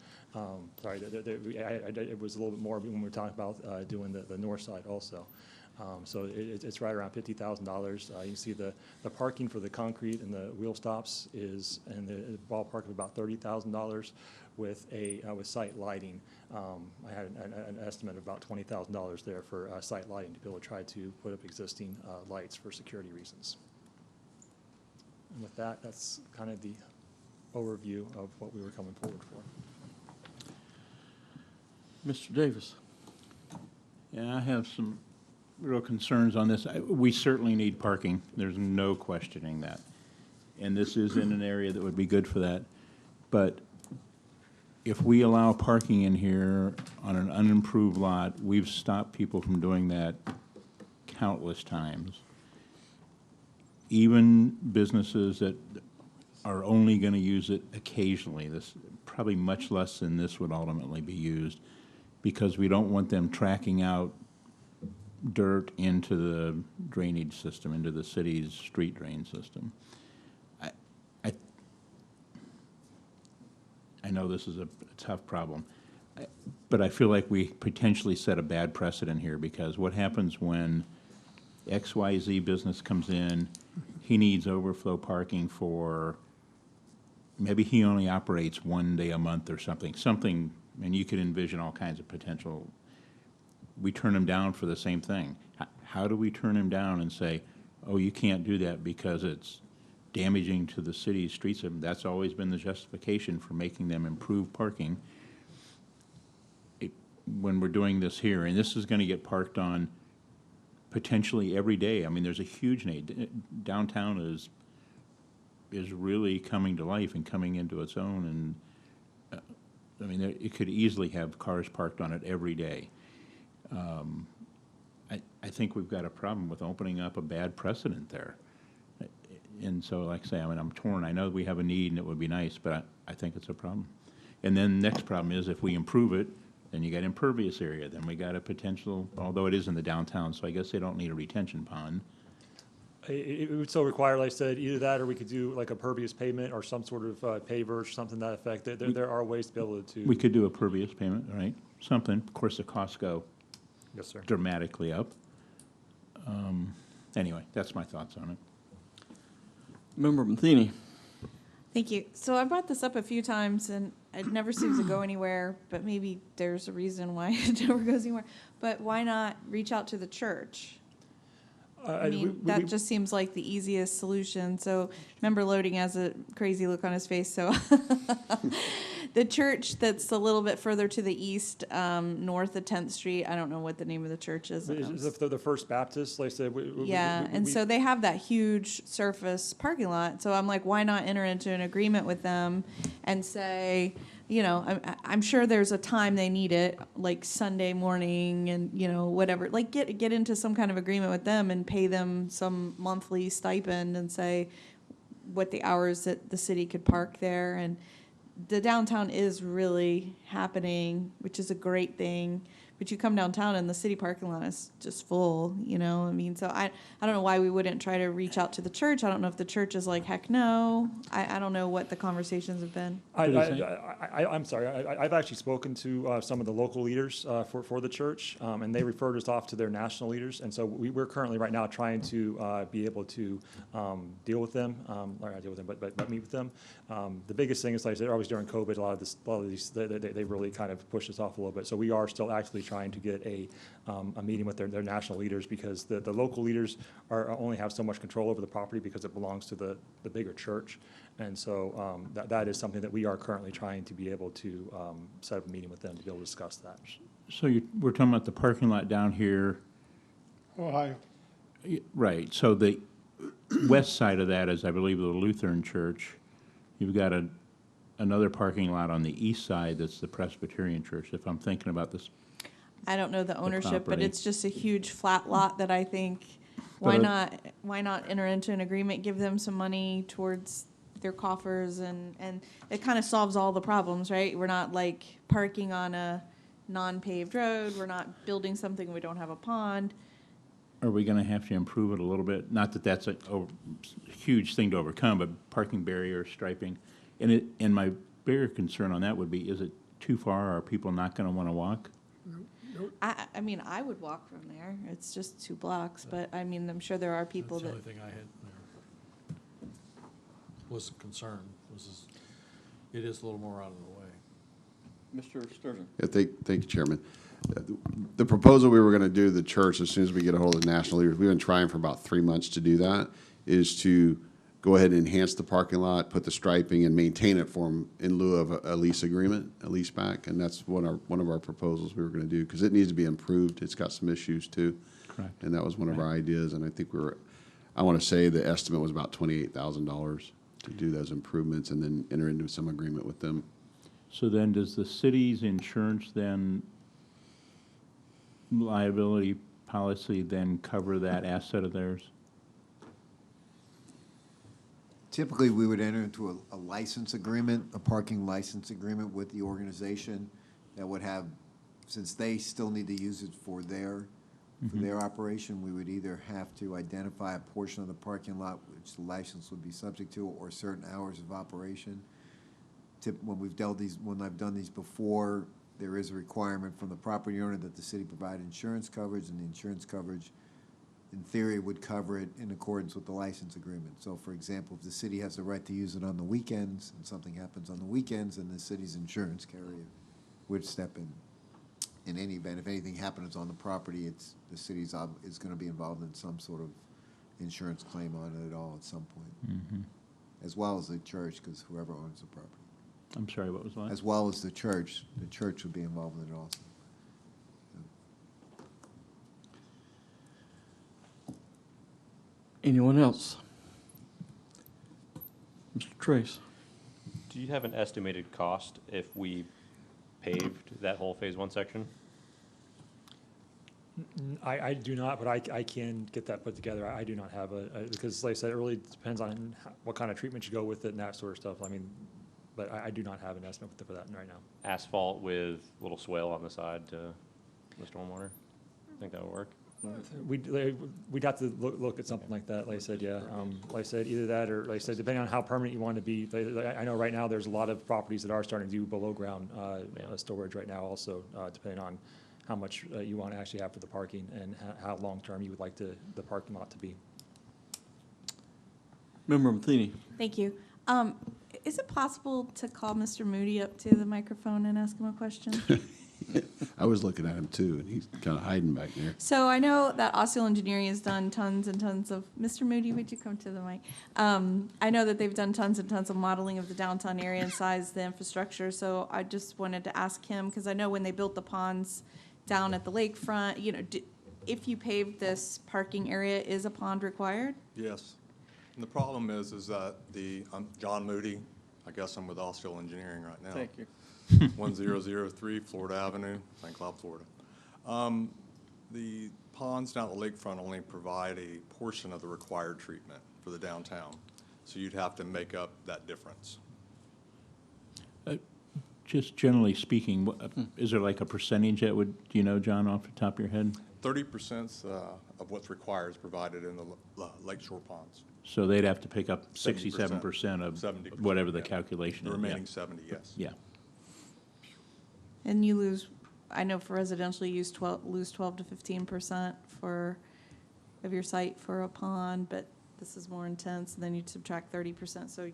Sorry, it was a little bit more when we were talking about doing the north side also. So it's right around $50,000. You can see the parking for the concrete and the wheel stops is in the ballpark of about $30,000 with site lighting. I had an estimate of about $20,000 there for site lighting to be able to try to put up existing lights for security reasons. And with that, that's kind of the overview of what we were coming forward for. Mr. Davis. Yeah, I have some real concerns on this. We certainly need parking. There's no questioning that. And this is in an area that would be good for that. But if we allow parking in here on an unimproved lot, we've stopped people from doing that countless times. Even businesses that are only going to use it occasionally, this, probably much less than this would ultimately be used, because we don't want them tracking out dirt into the drainage system, into the city's street drain system. I know this is a tough problem, but I feel like we potentially set a bad precedent here, because what happens when XYZ business comes in, he needs overflow parking for, maybe he only operates one day a month or something, and you could envision all kinds of potential. We turn him down for the same thing. How do we turn him down and say, oh, you can't do that because it's damaging to the city's streets? That's always been the justification for making them improve parking. When we're doing this here, and this is going to get parked on potentially every day. I mean, there's a huge need. Downtown is really coming to life and coming into its own, and I mean, it could easily have cars parked on it every day. I think we've got a problem with opening up a bad precedent there. And so, like I say, I mean, I'm torn. I know we have a need and it would be nice, but I think it's a problem. And then next problem is, if we improve it, then you got impervious area. Then we got a potential, although it is in the downtown, so I guess they don't need a retention pond. It would still require, like I said, either that or we could do like a pervious pavement or some sort of paver or something to that effect. There are ways to be able to. We could do a pervious payment, right? Something. Of course, the costs go Yes, sir. dramatically up. Anyway, that's my thoughts on it. Member Matheny. Thank you. So I brought this up a few times, and it never seems to go anywhere, but maybe there's a reason why it never goes anywhere. But why not reach out to the church? I mean, that just seems like the easiest solution. So Member Loading has a crazy look on his face, so the church that's a little bit further to the east, north of 10th Street, I don't know what the name of the church is. Is it the First Baptist, like I said? So they have that huge surface parking lot. So I'm like, why not enter into an agreement with them and say, you know, I'm sure there's a time they need it, like Sunday morning and, you know, whatever. Like get into some kind of agreement with them and pay them some monthly stipend and say what the hours that the city could park there. And the downtown is really happening, which is a great thing. But you come downtown and the city parking lot is just full, you know. I mean, so I don't know why we wouldn't try to reach out to the church. I don't know if the church is like, heck no. I don't know what the conversations have been. I'm sorry. I've actually spoken to some of the local leaders for the church, and they referred us off to their national leaders. And so we're currently right now trying to be able to deal with them, or not deal with them, but meet with them. The biggest thing is, like I said, always during COVID, a lot of these, they really kind of pushed us off a little bit. So we are still actually trying to get a meeting with their national leaders, because the local leaders only have so much control over the property because it belongs to the bigger church. And so that is something that we are currently trying to be able to set up a meeting with them to be able to discuss that. So we're talking about the parking lot down here. Ohio. Right. So the west side of that is, I believe, the Lutheran church. You've got another parking lot on the east side that's the Presbyterian church, if I'm thinking about this. I don't know the ownership, but property. it's just a huge flat lot that I think, why not enter into an agreement, give them some money towards their coffers, and it kind of solves all the problems, right? We're not like parking on a non-paved road. We're not building something we don't have a pond. Are we going to have to improve it a little bit? Not that that's a huge thing to overcome, but parking barriers, striping. And my bigger concern on that would be, is it too far? Are people not going to want to walk? I mean, I would walk from there. It's just 2 blocks, but I mean, I'm sure there are people That's that. the only thing I had there was concerned, it is a little more out of the way. Mr. Sturgeon. Yeah, thank you, Chairman. The proposal we were going to do to the church, as soon as we get a hold of the national leaders, we've been trying for about 3 months to do that, is to go ahead and enhance the parking lot, put the striping, and maintain it for them in lieu of a lease agreement, a lease back. And that's one of our proposals we were going to do, because it needs to be improved. It's got some issues too. Correct. And that was one of our ideas. And I think I want to say the estimate was about $28,000 to do those improvements and then enter into some agreement with them. So then does the city's insurance then, liability policy then cover that asset of theirs? Typically, we would enter into a license agreement, a parking license agreement with the organization that would have, since they still need to use it for their operation, we would either have to identify a portion of the parking lot which the license would be subject to, or certain hours of operation. When I've done these before, there is a requirement from the property owner that the city provide insurance coverage, and the insurance coverage, in theory, would cover it in accordance with the license agreement. So, for example, if the city has the right to use it on the weekends, and something happens on the weekends, then the city's insurance carrier would step in. In any event, if anything happens on the property, the city's is going to be involved in some sort of insurance claim on it at all at some point, as well as the church, because whoever owns the property. I'm sorry, what was that? As well as the church would be involved in it also. Anyone else? Mr. Trace? Do you have an estimated cost if we paved that whole Phase 1 section? I do not, but I can get that put together. I do not have because like I said, it really depends on what kind of treatment you go with it and that sort of stuff. I mean, but I do not have an estimate for that right now. Asphalt with a little swale on the side to the stormwater? Think that would work? We'd have to look at something like that. Like I said, yeah. Like I said, either that or, like I said, depending on how permanent you want to be. I know right now there's a lot of properties that are starting to do below ground storage right now also, depending on how much you want to actually have for the parking and how long-term you would like the parking lot to be. Member Matheny? Thank you. Is it possible to call Mr. Moody up to the microphone and ask him a question? I was looking at him too, and he's kind of hiding back there. So I know that Osceola Engineering has done tons and tons of, Mr. Moody, would you come to the mic? I know that they've done tons and tons of modeling of the downtown area and size, the infrastructure, so I just wanted to ask him, because I know when they built the ponds down at the lakefront, you know, if you paved this parking area, is a pond required? Yes. And the problem is that I'm John Moody. I guess I'm with Osceola Engineering right now. Thank you. 1003 Florida Avenue, St. Cloud, Florida. The ponds down at the lakefront only provide a portion of the required treatment for the downtown. So you'd have to make up that difference. Just generally speaking, is there like a percentage that would, do you know, John, off the top of your head? 30% of what's required is provided in the lakeshore ponds. So they'd have to pick up 67% of 70%, whatever the yeah. calculation is. The remaining yeah. 70, yes. Yeah. And you lose, I know for residential, you lose 12 to 15% of your site for a pond, but this is more intense, and then you subtract 30%, so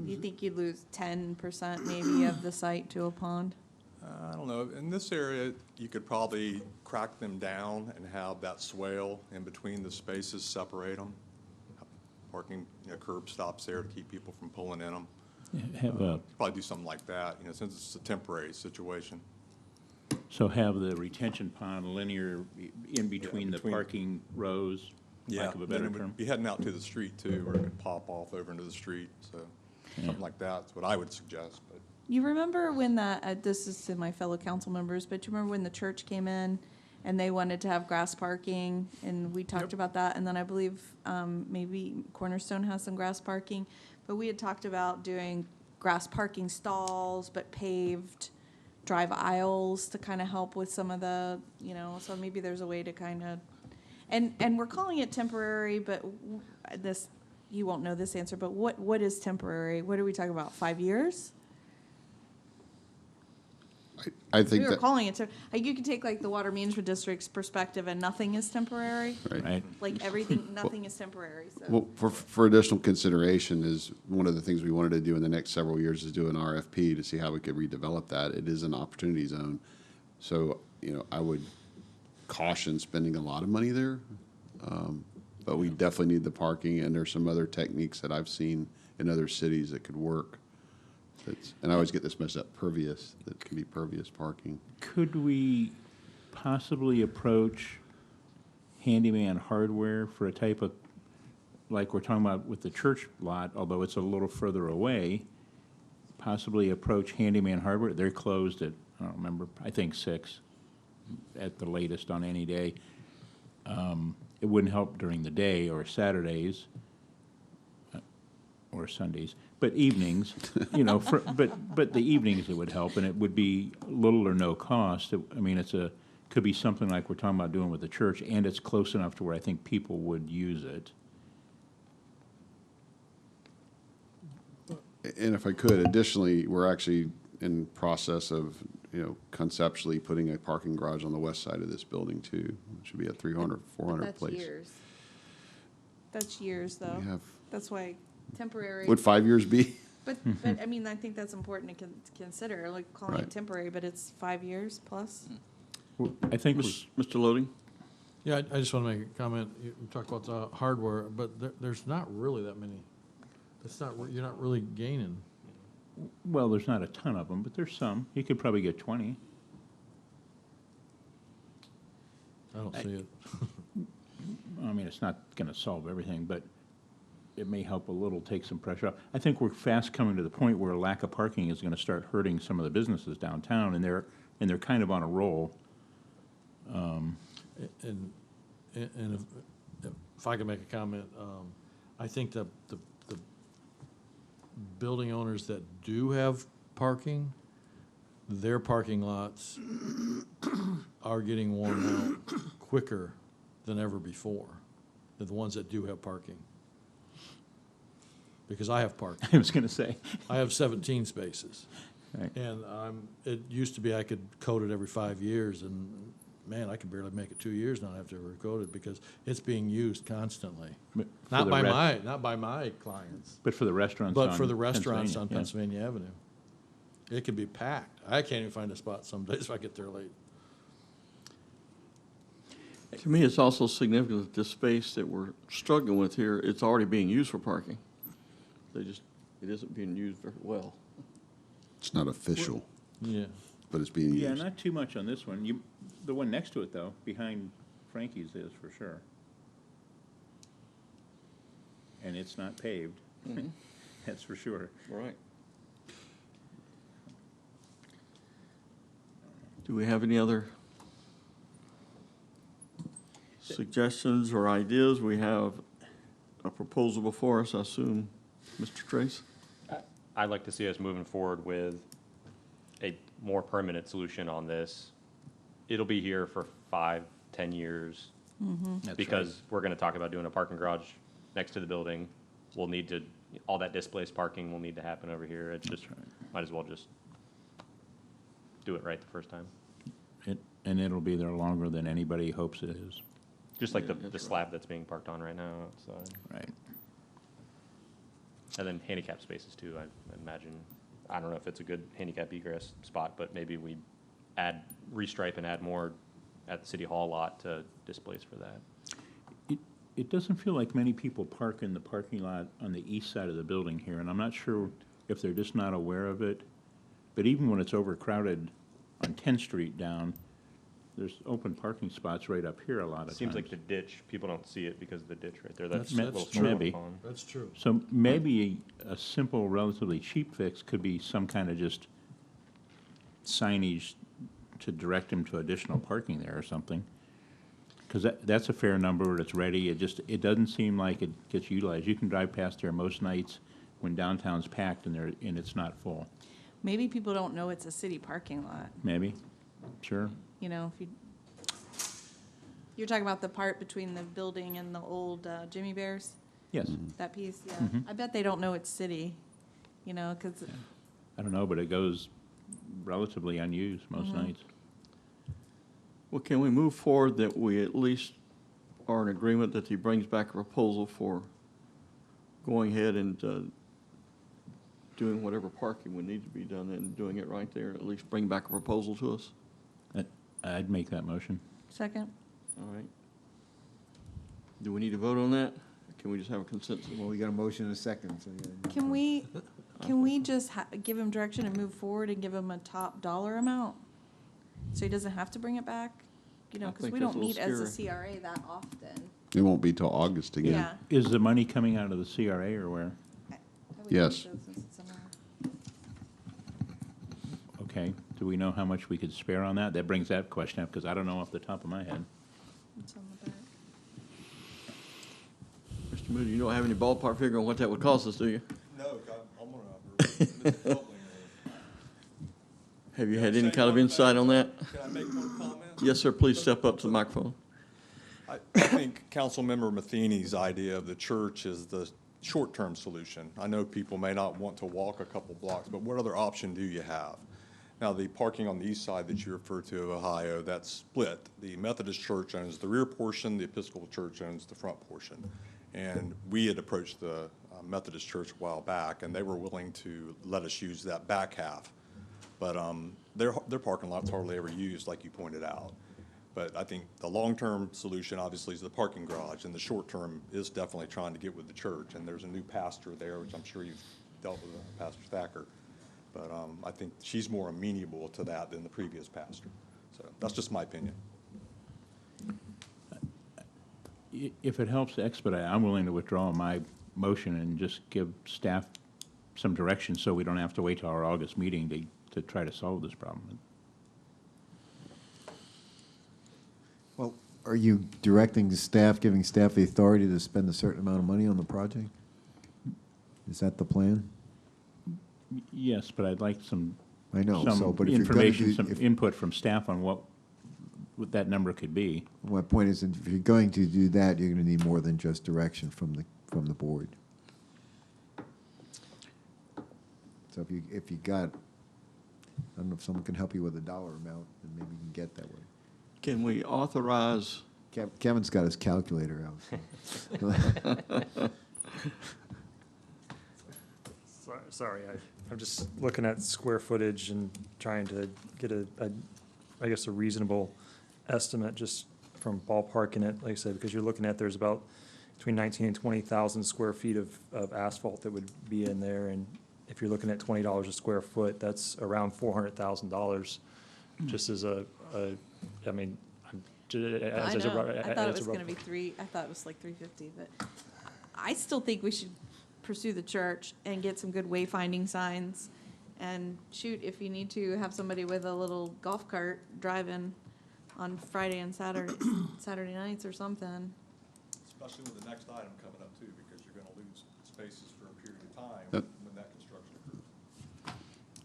you think you'd lose 10% maybe of the site to a pond? I don't know. In this area, you could probably crack them down and have that swale in between the spaces, separate them. Parking, curb stops there to keep people from pulling in them. Probably do something like that, since it's a temporary situation. So have the retention pond linear in between the parking rows, lack of a better then it term? would be heading out to the street too, where it could pop off over into the street. So something like that's what I would suggest. But You remember when this is to my fellow council members, but you remember when the church came in and they wanted to have grass parking, and we talked about that, and then I believe maybe Cornerstone has some grass parking, but we had talked about doing grass parking stalls, but paved drive aisles to kind of help with some of the, so maybe there's a way to kind of, and we're calling it temporary, but this, you won't know this answer, but what is temporary? What are we talking about, 5 years? I think We were that, calling it, you could take like the water management district's perspective and nothing is temporary. Right. Like everything, nothing is temporary, so. well, for additional consideration is one of the things we wanted to do in the next several years is do an RFP to see how we could redevelop that. It is an opportunity zone. So, I would caution spending a lot of money there. But we definitely need the parking, and there's some other techniques that I've seen in other cities that could work. And I always get this messed up, pervious, that can be pervious parking. Could we possibly approach handyman hardware for a type of, like we're talking about with the church lot, although it's a little further away, possibly approach Handyman Hardware. They're closed at, I don't remember, I think 6 at the latest on any day. It wouldn't help during the day or Saturdays or Sundays, but evenings, you know, but the evenings it would help, and it would be little or no cost. I mean, could be something like we're talking about doing with the church, and it's close enough to where I think people would use it. And if I could, additionally, we're actually in process of, conceptually putting a parking garage on the west side of this building too, which would be a 300, 400 That's place. years. That's years, though. We have- That's why temporary. Would 5 years be? But I mean, I think that's important to consider, like calling it Right. temporary, but it's 5 years plus. I think Mr. Loading? Yeah, I just want to make a comment. You talked about the hardware, but there's not really that many. You're not really gaining. well, there's not a ton of them, but there's some. You could probably get 20. I don't see it. I mean, it's not going to solve everything, but it may help a little, take some pressure off. I think we're fast coming to the point where a lack of parking is going to start hurting some of the businesses downtown, and they're kind of on a roll. And if I could make a comment, I think the building owners that do have parking, their parking lots are getting worn out quicker than ever before, than the ones that do have parking. Because I have parking. I was going to say. I have 17 spaces. Right. And it used to be I could code it every 5 years, and man, I can barely make it 2 years now after I code it because it's being used constantly. But for Not the by my clients, But for the restaurants but on for the restaurants Pennsylvania, on yeah. Pennsylvania Avenue. It could be packed. I can't even find a spot some days if I get there late. To me, it's also significant that this space that we're struggling with here, it's already being used for parking. It isn't being used very well. It's not official, Yeah. but it's being Yeah, used. not too much on this one. The one next to it, though, behind Frankie's is for sure. And it's not paved. Mhm. That's for sure. Right. Do we have any other suggestions or ideas? We have a proposal before us, I assume. Mr. Trace? I'd like to see us moving forward with a more permanent solution on this. It'll be here for 5, 10 years. That's Because we're gonna talk about doing a parking garage next to the building. We'll need to, all that displaced parking will need to happen over here. It's just, might as well just do it right the first time. And it'll be there longer than anybody hopes it is. Just like Yeah, the that's slab that's being parked on right now outside. Right. And then handicap spaces too, I imagine. I don't know if it's a good handicap egress spot, but maybe we restripe and add more at the city hall lot to displace for that. It doesn't feel like many people park in the parking lot on the east side of the building here, and I'm not sure if they're just not aware of it. But even when it's overcrowded on 10th Street down, there's open parking spots right up here a lot of times. Seems like the ditch, people don't see it because of the ditch right there. That's That's a little true. sort of Maybe. pond. That's true. So maybe a simple, relatively cheap fix could be some kind of just signage to direct them to additional parking there or something. Because that's a fair number, it's ready, it doesn't seem like it gets utilized. You can drive past there most nights when downtown's packed and it's not full. Maybe people don't know it's a city parking lot. Maybe, sure. You know, if you're talking about the part between the building and the old Jimmy Bears, Yes, that piece, yeah. Mhm. I bet they don't know it's city, you know, because I don't know, but it goes relatively unused most Mhm. nights. Well, can we move forward that we at least are in agreement that he brings back a proposal for going ahead and doing whatever parking would need to be done and doing it right there, at least bring back a proposal to us? I'd make that motion. second. All right. Do we need to vote on that? Or can we just have a consensus? Well, we got a motion and a second, so yeah. Can we just give him direction and move forward and give him a top dollar amount? So he doesn't have to bring it back? You know, I because think we that's don't a meet little as a CRA that often. It won't be till August again. Yeah. Is the money coming out of the CRA or where? I would think Yes. so, since it's in our- Okay, do we know how much we could spare on that? That brings that question up, because I don't know off the top of my head. It's on the back. Mr. Moody, you don't have any ballpark figure on what that would cost us, do you? No, I'm gonna. Have you had any kind of insight on that? Can I make one comment? Yes, sir, please step up to the microphone. I think Councilmember Matheny's idea of the church is the short-term solution. I know people may not want to walk a couple blocks, but what other option do you have? Now, the parking on the east side that you refer to, Ohio, that's split. The Methodist Church owns the rear portion, the Episcopal Church owns the front portion. And we had approached the Methodist Church a while back, and they were willing to let us use that back half. But their parking lot's hardly ever used, like you pointed out. But I think the long-term solution, obviously, is the parking garage, and the short-term is definitely trying to get with the church. And there's a new pastor there, which I'm sure you've dealt with, Pastor Thacker. But I think she's more amenable to that than the previous pastor. So that's just my opinion. If it helps to expedite, I'm willing to withdraw my motion and just give staff some direction so we don't have to wait till our August meeting to try to solve this problem. Well, are you directing the staff, giving staff the authority to spend a certain amount of money on the project? Is that the plan? Yes, but I'd like some. I know, some so, but if you're gonna information, do- some if- input from staff on what that number could be. My point is, if you're going to do that, you're going to need more than just direction from the board. So if you got, I don't know if someone can help you with a dollar amount, then maybe you can get that way. Can we authorize, Kevin's got his calculator out. Sorry, I'm just looking at square footage and trying to get I guess, a reasonable estimate just from ballparking it, like I said, because you're looking at, there's about between 19 and 20,000 square feet of asphalt that would be in there. And if you're looking at $20 a square foot, that's around $400,000 just as I mean, I as a know. rough- I thought it as a was rough- gonna be I thought it was like 350, but I still think we should pursue the church and get some good wayfinding signs. And shoot, if you need to have somebody with a little golf cart driving on Friday and Saturday nights or something. Especially with the next item coming up too, because you're going to lose spaces for a period of time Yep. when that construction occurs.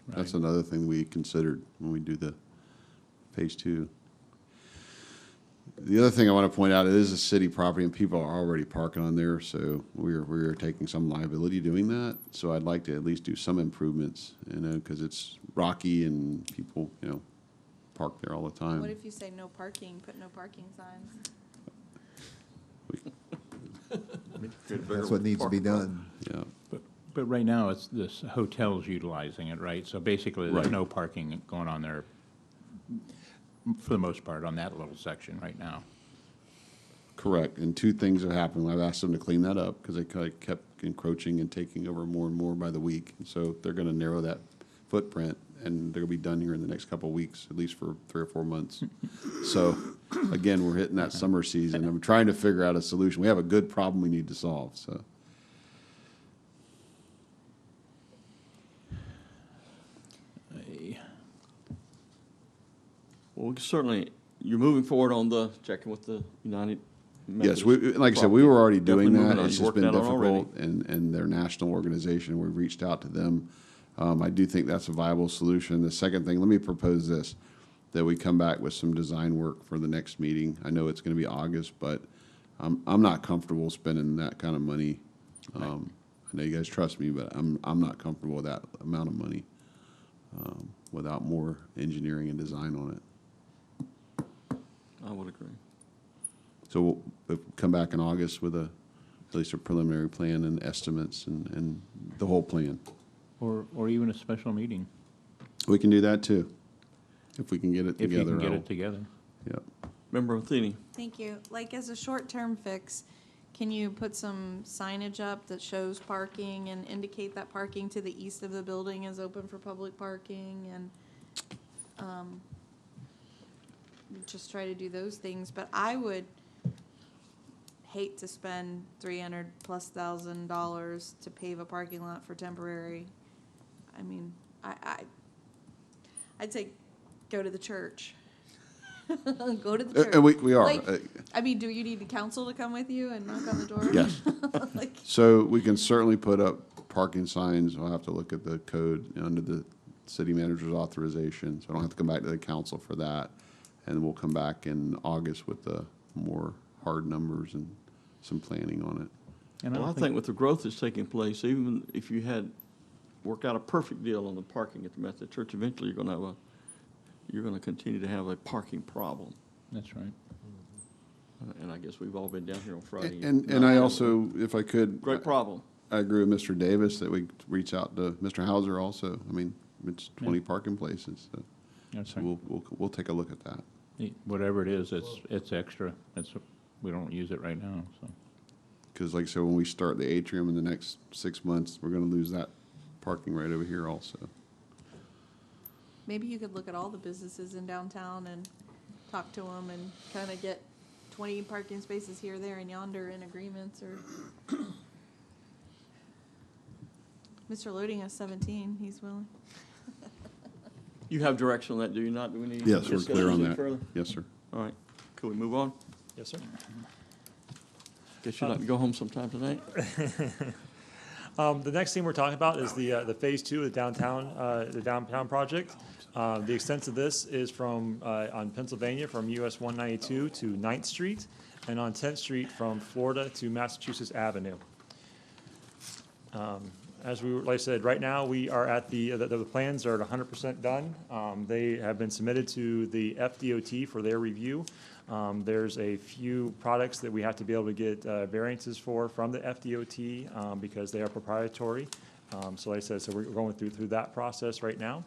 That's another thing we considered when we do the phase two. The other thing I want to point out, it is a city property and people are already parking on there, so we're taking some liability doing that. So I'd like to at least do some improvements, because it's rocky and people, park there all the time. What if you say no parking, put no parking signs? That's what needs to be done. Yeah. But right now, it's this hotel's utilizing it, right? So basically, there's Right. no parking going on there for the most part on that little section right now. Correct, and two things have happened. I've asked them to clean that up because they kind of kept encroaching and taking over more and more by the week. So they're going to narrow that footprint, and they're going to be done here in the next couple of weeks, at least for 3 or 4 months. So, again, we're hitting that summer season. I'm trying to figure out a solution. We have a good problem we need to solve, so. well, certainly, you're moving forward on the, checking with the United Yes, Methodist like I said, we were already doing Definitely that. moving on. It's You're just been working that on already. difficult, and their national organization, we've reached out to them. I do think that's a viable solution. The second thing, let me propose this, that we come back with some design work for the next meeting. I know it's going to be August, but I'm not comfortable spending that kind of money. I know you guys trust me, but I'm not comfortable with that amount of money without more engineering and design on it. I would agree. So we'll come back in August with at least a preliminary plan and estimates and the whole plan. Or even a special meeting, We can do that too, if we can get it if you together. can get Al. it together. Yep. Member Matheny? Thank you. Like, as a short-term fix, can you put some signage up that shows parking and indicate that parking to the east of the building is open for public parking, and just try to do those things? But I would hate to spend $300,000+ to pave a parking lot for temporary. I mean, I'd say go to the church. Go to the church. And we are. Like, I mean, do you need the council to come with you and knock on the door? Yes. Like, So we can certainly put up parking signs. We'll have to look at the code under the city manager's authorization. So I don't have to come back to the council for that. And we'll come back in August with the more hard numbers and some planning on it. And Well, I think with the growth that's taking place, even if you had worked out a perfect deal on the parking at the Methodist Church, eventually you're gonna continue to have a parking problem. That's right. And I guess we've all been down here on Friday. And I also, if I could. Great problem. I agree with Mr. Davis that we reach out to Mr. Hauser also. I mean, it's 20 parking places, so That's right. we'll take a look at that. Whatever it is, it's extra. We don't use it right now, so. Because like I said, when we start the atrium in the next 6 months, we're gonna lose that parking right over here also. maybe you could look at all the businesses in downtown and talk to them and kind of get 20 parking spaces here, there, and yonder in agreements, or Mr. Loading has 17, he's willing. You have direction on that, do you not? Do we need? Yes, we're discuss clear on anything that. further? Yes, sir. All right, could we move on? Yes, sir. Guess you'd like to go home sometime tonight? The next thing we're talking about is the phase 2 of the downtown project. The extent of this is from on Pennsylvania from US 192 to 9th Street, and on 10th Street from Florida to Massachusetts Avenue. Like I said, right now we are at the plans are at 100% done. They have been submitted to the FDOT for their review. There's a few products that we have to be able to get variances from the FDOT because they are proprietary. So like I said, so we're going through that process right now.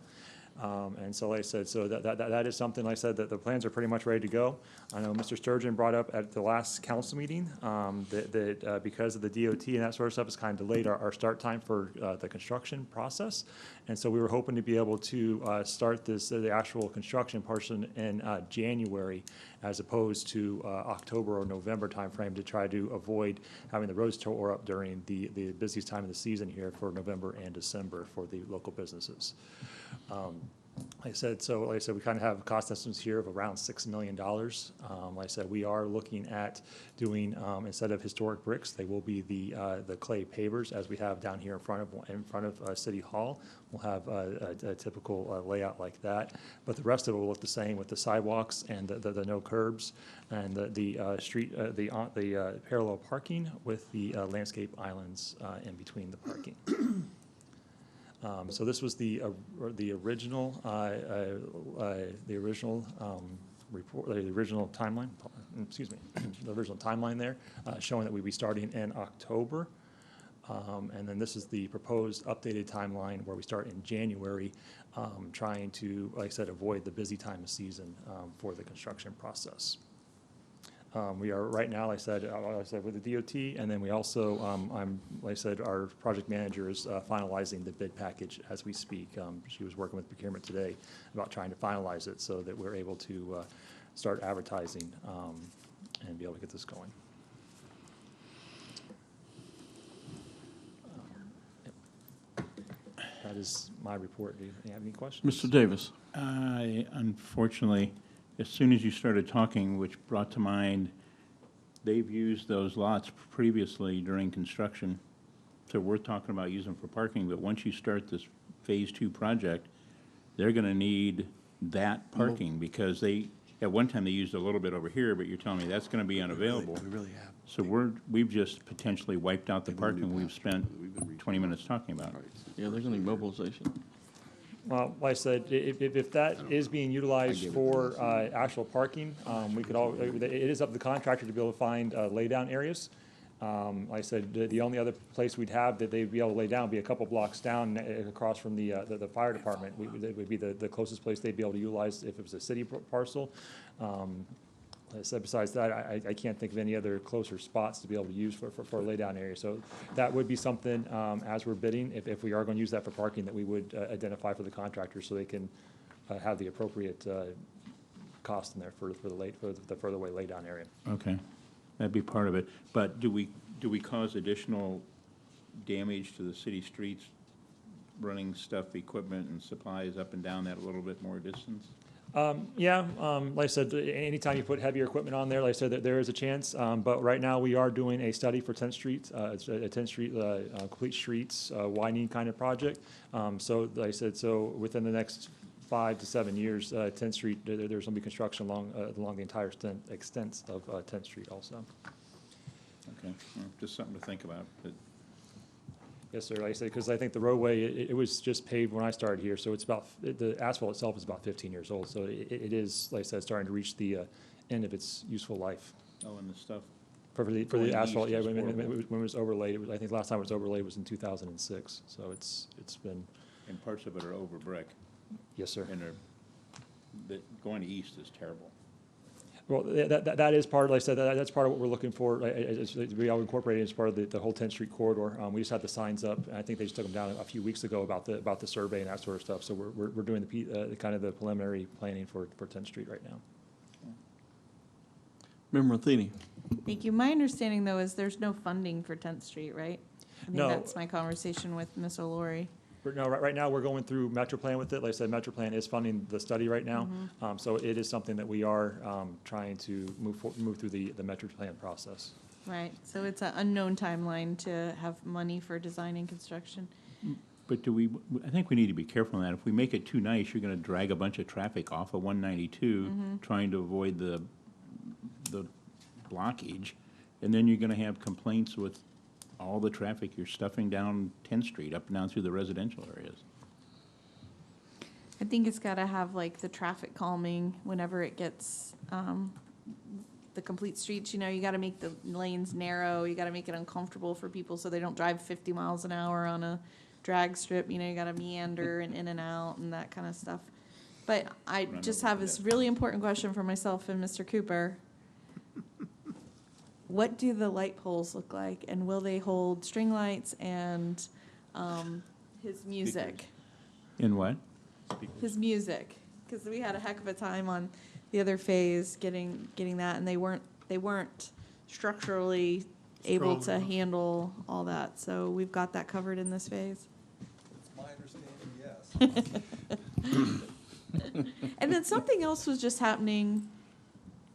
And so like I said, so that is something, like I said, that the plans are pretty much ready to go. I know Mr. Sturgeon brought up at the last council meeting that because of the DOT and that sort of stuff, it's kind of delayed our start time for the construction process. And so we were hoping to be able to start the actual construction portion in January as opposed to October or November timeframe to try to avoid having the roads tore up during the busiest time of the season here for November and December for the local businesses. Like I said, we kind of have cost estimates here of around $6 million. Like I said, we are looking at doing, instead of historic bricks, they will be the clay pavers as we have down here in front of City Hall. We'll have a typical layout like that, but the rest of it will look the same with the sidewalks and the no curbs and the parallel parking with the landscape islands in between the parking. So this was the original report, the original timeline. Excuse me, the original timeline there, showing that we'd be starting in October, and then this is the proposed updated timeline where we start in January, trying to, like I said, avoid the busy time of season for the construction process. We are right now, like I said, with the DOT, and then we also, like I said, our project manager is finalizing the bid package as we speak. She was working with procurement today about trying to finalize it so that we're able to start advertising and be able to get this going. That is my report. Do you have any questions? Mr. Davis? Unfortunately, as soon as you started talking, which brought to mind, they've used those lots previously during construction, so we're talking about using them for parking, but once you start this Phase 2 project, they're gonna need that parking, because at one time they used a little bit over here, but you're telling me that's gonna be unavailable. We really have. So we've just potentially wiped out the parking we've spent 20 minutes talking about. Yeah, there's gonna be mobilization. Well, like I said, if that is being utilized for actual parking, it is up to the contractor to be able to find laydown areas. Like I said, the only other place we'd have that they'd be able to lay down would be a couple blocks down across from the fire department. That would be the closest place they'd be able to utilize if it was a city parcel. Like I said, besides that, I can't think of any other closer spots to be able to use for a laydown area. So that would be something, as we're bidding, if we are going to use that for parking, that we would identify for the contractor so they can have the appropriate cost in there for the further away laydown area. Okay, that'd be part of it. But do we cause additional damage to the city streets running stuff, equipment and supplies up and down that a little bit more distance? Like I said, anytime you put heavier equipment on there, like I said, there is a chance. But right now, we are doing a study for 10th Street. It's a 10th Street complete streets widening kind of project. So like I said, so within the next 5 to 7 years, 10th Street, there's going to be construction along the entire extent of 10th Street also. Okay, well, just something to think about. But Yes, sir. Like I said, because I think the roadway, it was just paved when I started here, so it's about, the asphalt itself is about 15 years old. So it is, like I said, starting to reach the end of its useful life. Oh, and the stuff. For the going asphalt, east yeah, is when horrible. it was overlaid, I think the last time it was overlaid was in 2006. So it's been, And parts of it are over brick. yes, sir. And going east is terrible. Well, that is part, like I said, that's part of what we're looking for. We all incorporated as part of the whole 10th Street corridor. We just had the signs up, and I think they just took them down a few weeks ago about the survey and that sort of stuff. So we're doing the kind of the preliminary planning for 10th Street right now. Member Matheny. Thank you. My understanding, though, is there's no funding for 10th Street, right? I think No. that's my conversation with Ms. O'Lory. No, right now, we're going through Metro Plan with it. Like I said, Metro Plan is funding the study right now. So it is something that we are trying to move through the Metro Plan process. Right, so it's an unknown timeline to have money for design and construction. But I think we need to be careful on that. If we make it too nice, you're gonna drag a bunch of traffic off of 192, trying to avoid the blockage. And then you're gonna have complaints with all the traffic you're stuffing down 10th Street, up and down through the residential areas. I think it's gotta have like the traffic calming whenever it gets, the complete streets, you know, you gotta make the lanes narrow, you gotta make it uncomfortable for people so they don't drive 50 miles an hour on a drag strip, you know, you gotta meander and in and out and that kind of stuff. But I Run just over have to this that. really important question for myself and Mr. Cooper. What do the light poles look like, and will they hold string lights and his music? In what? His music, because we had a heck of a time on the other phase getting that, and they weren't structurally able to handle all that. So we've got that covered in this phase. It's my understanding, yes. And then something else was just happening,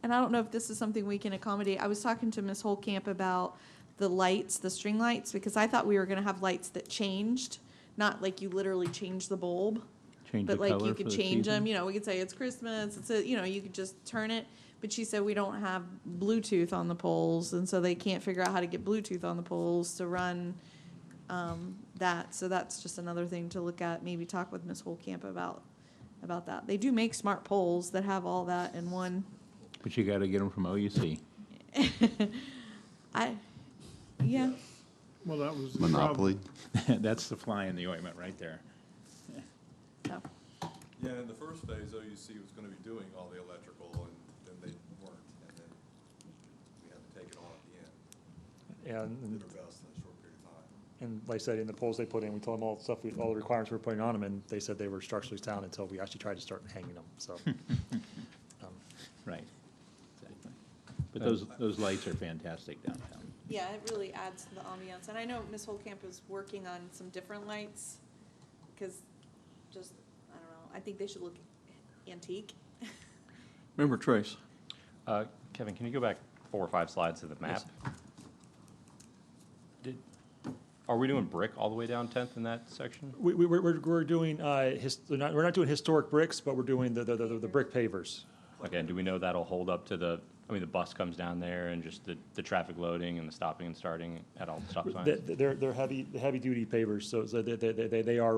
and I don't know if this is something we can accommodate. I was talking to Ms. Holcamp about the lights, the string lights, because I thought we were gonna have lights that changed, not like you literally change the bulb, Change the but like color you for could the change them, season? you know, we could say it's Christmas, you could just turn it. But she said we don't have Bluetooth on the poles, and so they can't figure out how to get Bluetooth on the poles to run that. So that's just another thing to look at, maybe talk with Ms. Holcamp about that. They do make smart poles that have all that in one. But you gotta get them from OUC. Yeah. Well, that was Monopoly. That's the fly in the ointment right there. So, Yeah, in the first phase, OUC was gonna be doing all the electrical, and then they weren't, and then we had to take it on at the end. And, Did our best in a short period of time. and like I said, in the poles they put in, we told them all the stuff, all the requirements we were putting on them, and they said they were structurally sound until we actually tried to start hanging them, so. Right, exactly. But those lights are fantastic downtown. yeah, it really adds to the ambiance. And I know Ms. Holcamp is working on some different lights, because just, I don't know, I think they should look antique. Member Trace. Kevin, can you go back 4 or 5 slides to the map? Are we doing brick all the way down 10th in that section? We're doing, we're not doing historic bricks, but we're doing the brick pavers. Okay, and do we know that'll hold up to the bus comes down there and just the traffic loading and the stopping and starting at all the stop signs? They're heavy duty pavers, so they are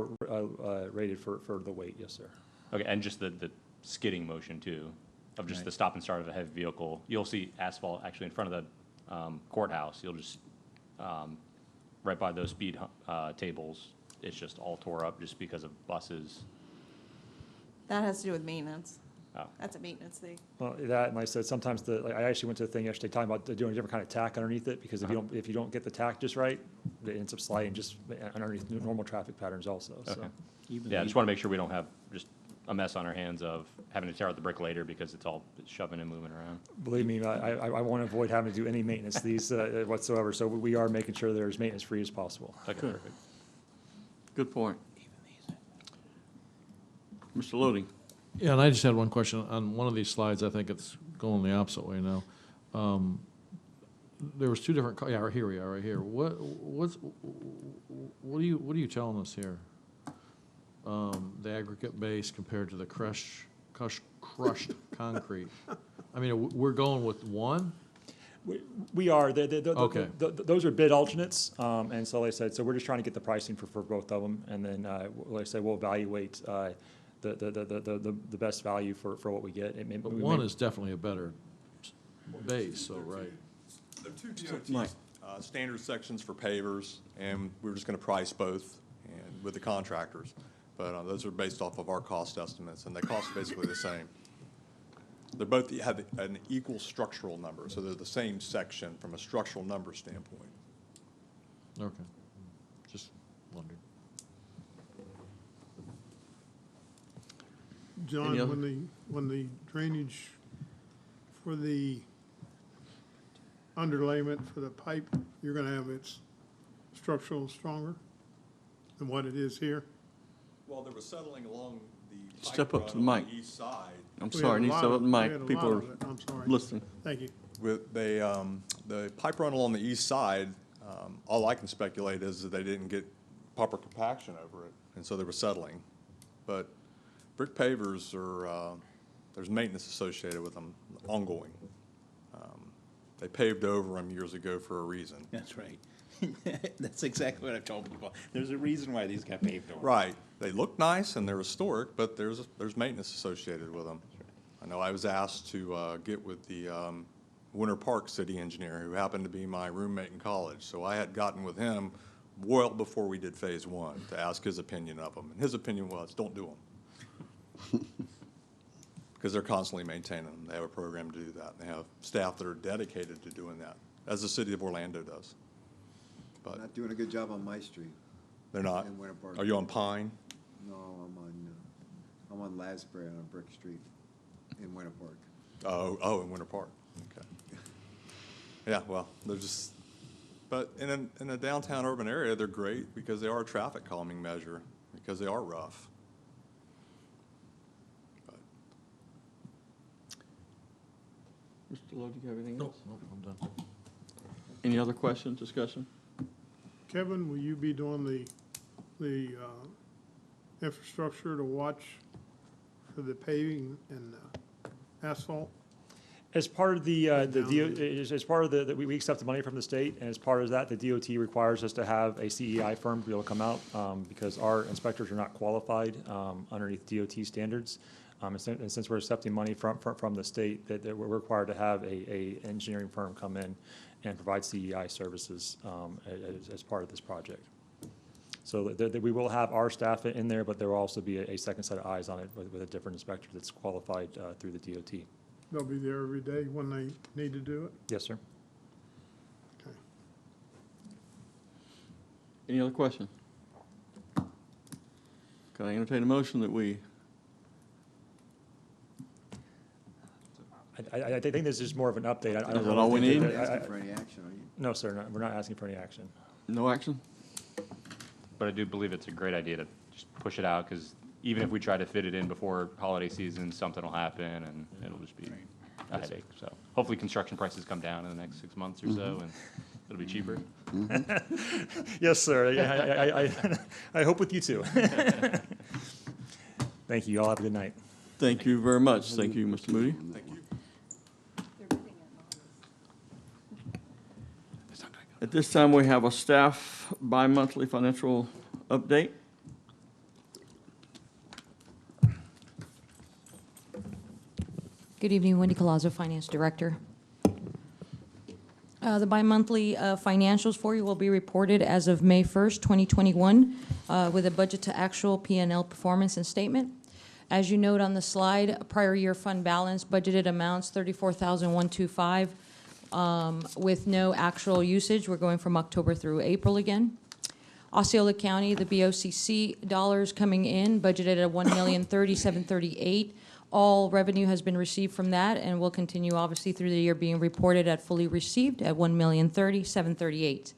rated for the weight, yes, sir. Okay, and just the skidding motion too, of just Right. the stop and start of a heavy vehicle. You'll see asphalt actually in front of the courthouse. You'll just, right by those speed tables, it's just all tore up just because of buses. That has to do with maintenance. Oh. That's a maintenance thing. Well, that, and like I said, sometimes I actually went to the thing yesterday talking about doing a different kind of tack underneath it, because if you don't get the tack just right, it ends up sliding just underneath normal traffic patterns also, so. Okay. Yeah, I just want to make sure we don't have just a mess on our hands of having to tear out the brick later because it's all shoving and moving around. Believe me, I want to avoid having to do any maintenance these whatsoever, so we are making sure they're as maintenance-free as possible. Okay, perfect. Good point. Mr. Loading? Yeah, and I just had one question. On one of these slides, I think it's going the opposite way now. There was two different, yeah, here we are, right here. What are you telling us here? The aggregate base compared to the crushed concrete. I mean, we're going with one? We are. Okay. Those are bid alternates, and so like I said, so we're just trying to get the pricing for both of them, and then like I said, we'll evaluate the best value for what we get. But one is definitely a better base, so, right. There are two DOT standard sections for pavers, and we're just going to price both and with the contractors. But those are based off of our cost estimates, and they cost basically the same. They both have an equal structural number, so they're the same section from a structural number standpoint. Okay. Just wondered. John, Any other- when the drainage for the underlayment for the pipe, you're gonna have its structural stronger than what it is here? Well, there was settling along the Step pipe up to run the on mic. the east side. I'm We sorry, had a need to lot step up of- the we mic. had a People lot are of it. I'm sorry. listening. Thank you. With the pipe run along the east side, all I can speculate is that they didn't get proper compaction over it, and so they were settling. But brick pavers are, there's maintenance associated with them, ongoing. They paved over them years ago for a reason. That's right. That's exactly what I've told people. There's a reason why these got paved over. Right. They look nice and they're historic, but there's maintenance associated with them. I know I was asked to get with the Winter Park city engineer, who happened to be my roommate in college. So I had gotten with him well before we did phase one to ask his opinion of them. And his opinion was, don't do them. Because they're constantly maintaining them. They have a program to do that. They have staff that are dedicated to doing that, as the city of Orlando does. But Not doing a good job on my street. they're not. In Winter Park. Are you on Pine? No, I'm on Lasbury on Brick Street in Winter Park. Oh, in Winter Park. Okay. Yeah, well, they're just, but in a downtown urban area, they're great because they are a traffic calming measure, because they are rough. But Mr. Lowe, do you have anything Nope, else? nope, I'm done. Any other questions, discussion? Kevin, will you be doing the infrastructure to watch for the paving and asphalt? As part of as part of we accept the money from the state, and as part of that, the DOT requires us to have a CEI firm to be able to come out, because our inspectors are not qualified underneath DOT standards. And since we're accepting money from the state, that we're required to have a engineering firm come in and provide CEI services as part of this project. So that we will have our staff in there, but there will also be a second set of eyes on it with a different inspector that's qualified through the DOT. They'll be there every day when they need to do it? Yes, sir. Okay. Any other questions? Can I entertain a motion that we, I think this is more of an update. I don't Is that really all we think need? You're that- not asking for any action, are you? No, sir, we're not asking for any action. no action? But I do believe it's a great idea to just push it out, because even if we try to fit it in before holiday season, something will happen, and it'll just be a headache. So hopefully construction prices come down in the next 6 months or so, and it'll be cheaper. Yes, sir. I hope with you too. Thank you. Y'all have a good night. Thank you very much. Thank you, Mr. Moody. thank you. At this time, we have a staff bi-monthly financial update. Good evening, Wendy Colazzo, Finance Director. The bi-monthly financials for you will be reported as of May 1st, 2021, with a budget to actual P&L performance and statement. As you note on the slide, prior year fund balance budgeted amounts $34,125 with no actual usage. We're going from October through April again. Osceola County, the BOCC dollars coming in budgeted at $1,030,738. All revenue has been received from that and will continue obviously through the year being reported at fully received at $1,030,738.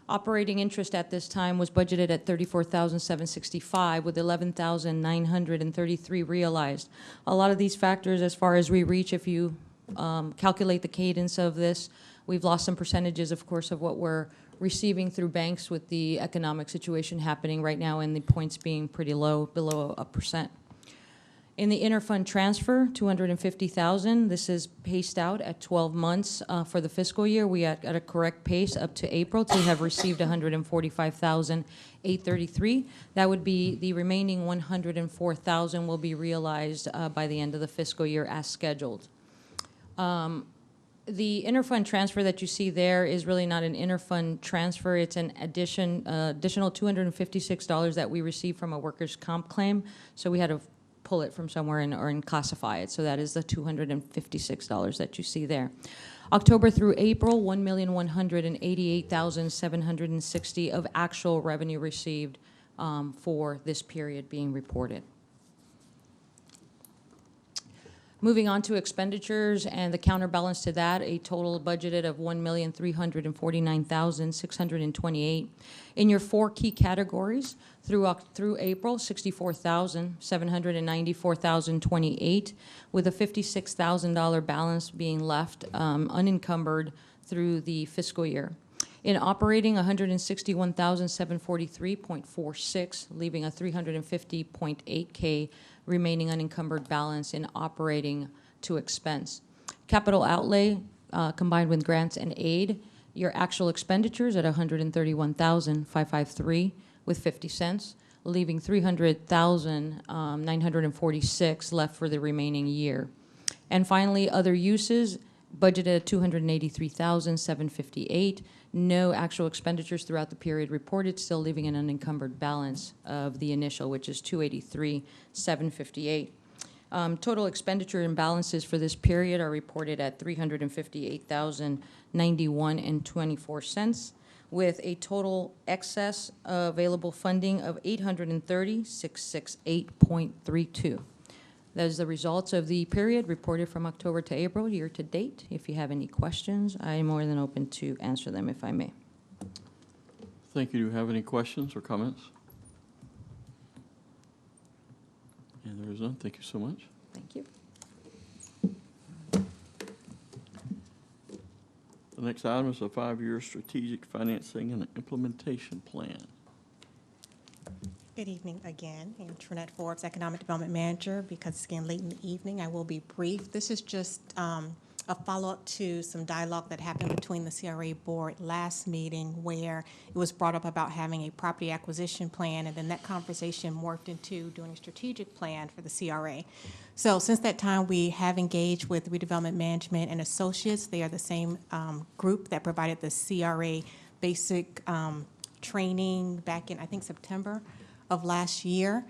Operating interest at this time was budgeted at $34,765 with $11,933 realized. A lot of these factors as far as re-reach, if you calculate the cadence of this, we've lost some percentages, of course, of what we're receiving through banks with the economic situation happening right now and the points being pretty low, below 1%. In the interfund transfer, $250,000. This is paced out at 12 months for the fiscal year. We are at a correct pace up to April to have received $145,833. That would be the remaining $104,000 will be realized by the end of the fiscal year as scheduled. The interfund transfer that you see there is really not an interfund transfer. It's an additional $256 that we received from a workers' comp claim. So we had to pull it from somewhere and classify it. So that is the $256 that you see there. October through April, $1,188,760 of actual revenue received for this period being reported. Moving on to expenditures and the counterbalance to that, a total budgeted of $1,349,628. In your four key categories, through April, $64,000, $794,028, with a $56,000 balance being left unencumbered through the fiscal year. In operating, $161,743.46, leaving a $350.8K remaining unencumbered balance in operating to expense. Capital outlay, combined with grants and aid, your actual expenditures at $131,553 with 50 cents, leaving $300,946 left for the remaining year. And finally, other uses, budgeted at $283,758. No actual expenditures throughout the period reported, still leaving an unencumbered balance of the initial, which is $283,758. Total expenditure imbalances for this period are reported at $358,091.24, with a total excess available funding of $830,668.32. That is the results of the period reported from October to April, year to date. If you have any questions, I am more than open to answer them if I may. Thank you. Do you have any questions or comments? And there is none. Thank you so much. Thank you. The next item is a 5-year strategic financing and implementation plan. Good evening again. I'm Trinette Forbes, Economic Development Manager. Because it's getting late in the evening, I will be brief. This is just a follow-up to some dialogue that happened between the CRA board last meeting where it was brought up about having a property acquisition plan, and then that conversation morphed into doing a strategic plan for the CRA. So since that time, we have engaged with Redevelopment Management and Associates. They are the same group that provided the CRA basic training back in, I think, September of last year.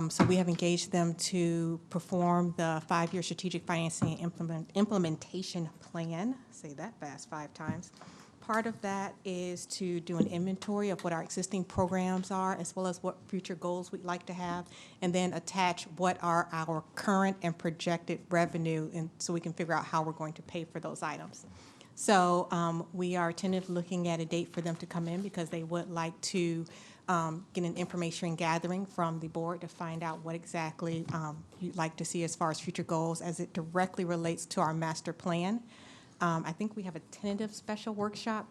So we have engaged them to perform the 5-year strategic financing and implementation plan. Say that fast 5 times. Part of that is to do an inventory of what our existing programs are, as well as what future goals we'd like to have, and then attach what are our current and projected revenue, and so we can figure out how we're going to pay for those items. So we are tentatively looking at a date for them to come in because they would like to get an information gathering from the board to find out what exactly you'd like to see as far as future goals as it directly relates to our master plan. I think we have a tentative special workshop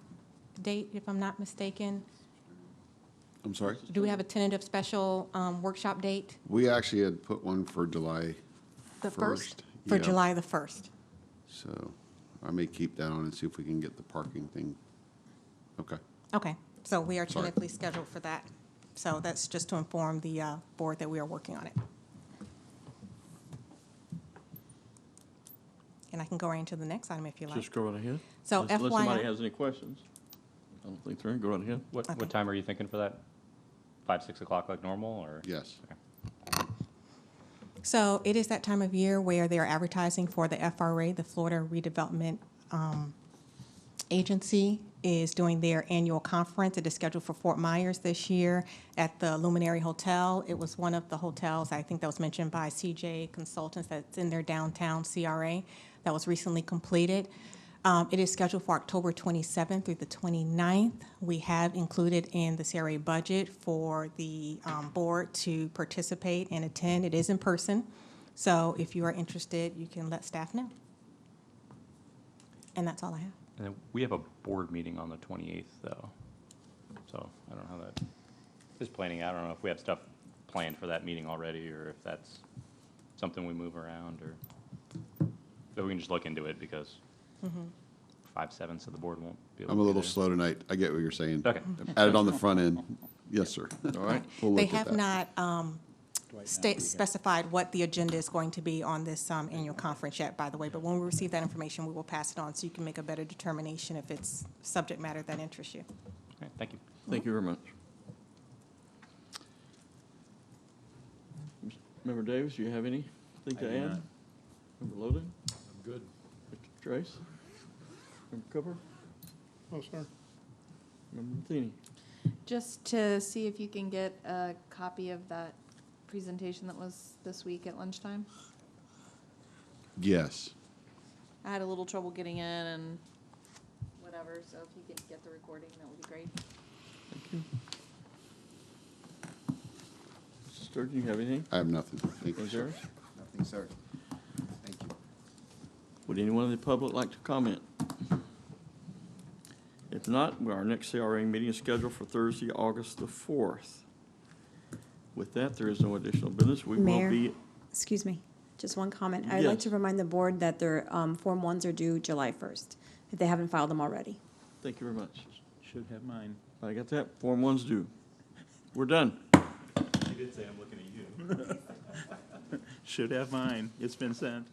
date, if I'm not mistaken. I'm sorry? Do we have a tentative special workshop date? We actually had put one for July The 1st. For Yeah. July the 1st. So I may keep that on and see if we can get the parking thing. Okay. Okay, so we are Sorry. tentatively scheduled for that. So that's just to inform the board that we are working on it. And I can go right into the next item if you like. Just go right ahead. So Unless somebody FYI has any questions. I don't think there are. Go right ahead. What time are you thinking for that? 5, 6 o'clock like normal, or? Yes. Okay. So it is that time of year where they are advertising for the FRA, the Florida Redevelopment Agency, is doing their annual conference. It is scheduled for Fort Myers this year at the Luminary Hotel. It was one of the hotels, I think that was mentioned by CJ Consultants, that's in their downtown CRA, that was recently completed. It is scheduled for October 27th through the 29th. We have included in the CRA budget for the board to participate and attend. It is in person, so if you are interested, you can let staff know. And that's all I have. And then we have a board meeting on the 28th, though. So I don't know how that is planning out. I don't know if we have stuff planned for that meeting already, or if that's something we move around, or but we can just look into it, because 5/7 of the board won't be able to I'm a be little there. slow tonight. I get what you're saying. Okay. Add it on the front end. Yes, sir. All right. We'll They look at have that. not specified what the agenda is going to be on this annual conference yet, by the way, but when we receive that information, we will pass it on so you can make a better determination if it's subject matter that interests you. All right, thank you. Thank you very much. Member Davis, do you have anything to do add? not. Member Loden? I'm good. Mr. Trace? Member Cooper? Oh, sir. Member Matheny? Just to see if you can get a copy of that presentation that was this week at lunchtime. Yes. I had a little trouble getting in and whatever, so if you could get the recording, that would be great. Thank you. Mr. Sturgeon, you have anything? I have nothing. Thank you, Was sir. yours? Nothing, sir. Thank you. Would anyone in the public like to comment? If not, our next CRA meeting is scheduled for Thursday, August the 4th. With that, there is no additional business. We will Mayor? be, Excuse me, just one comment. I'd like Yes. to remind the board that their Form 1s are due July 1st, if they haven't filed them already. thank you very much. Should have mine. I got that. Form 1's due. We're done. You did say I'm looking at you. Should have mine. It's been sent.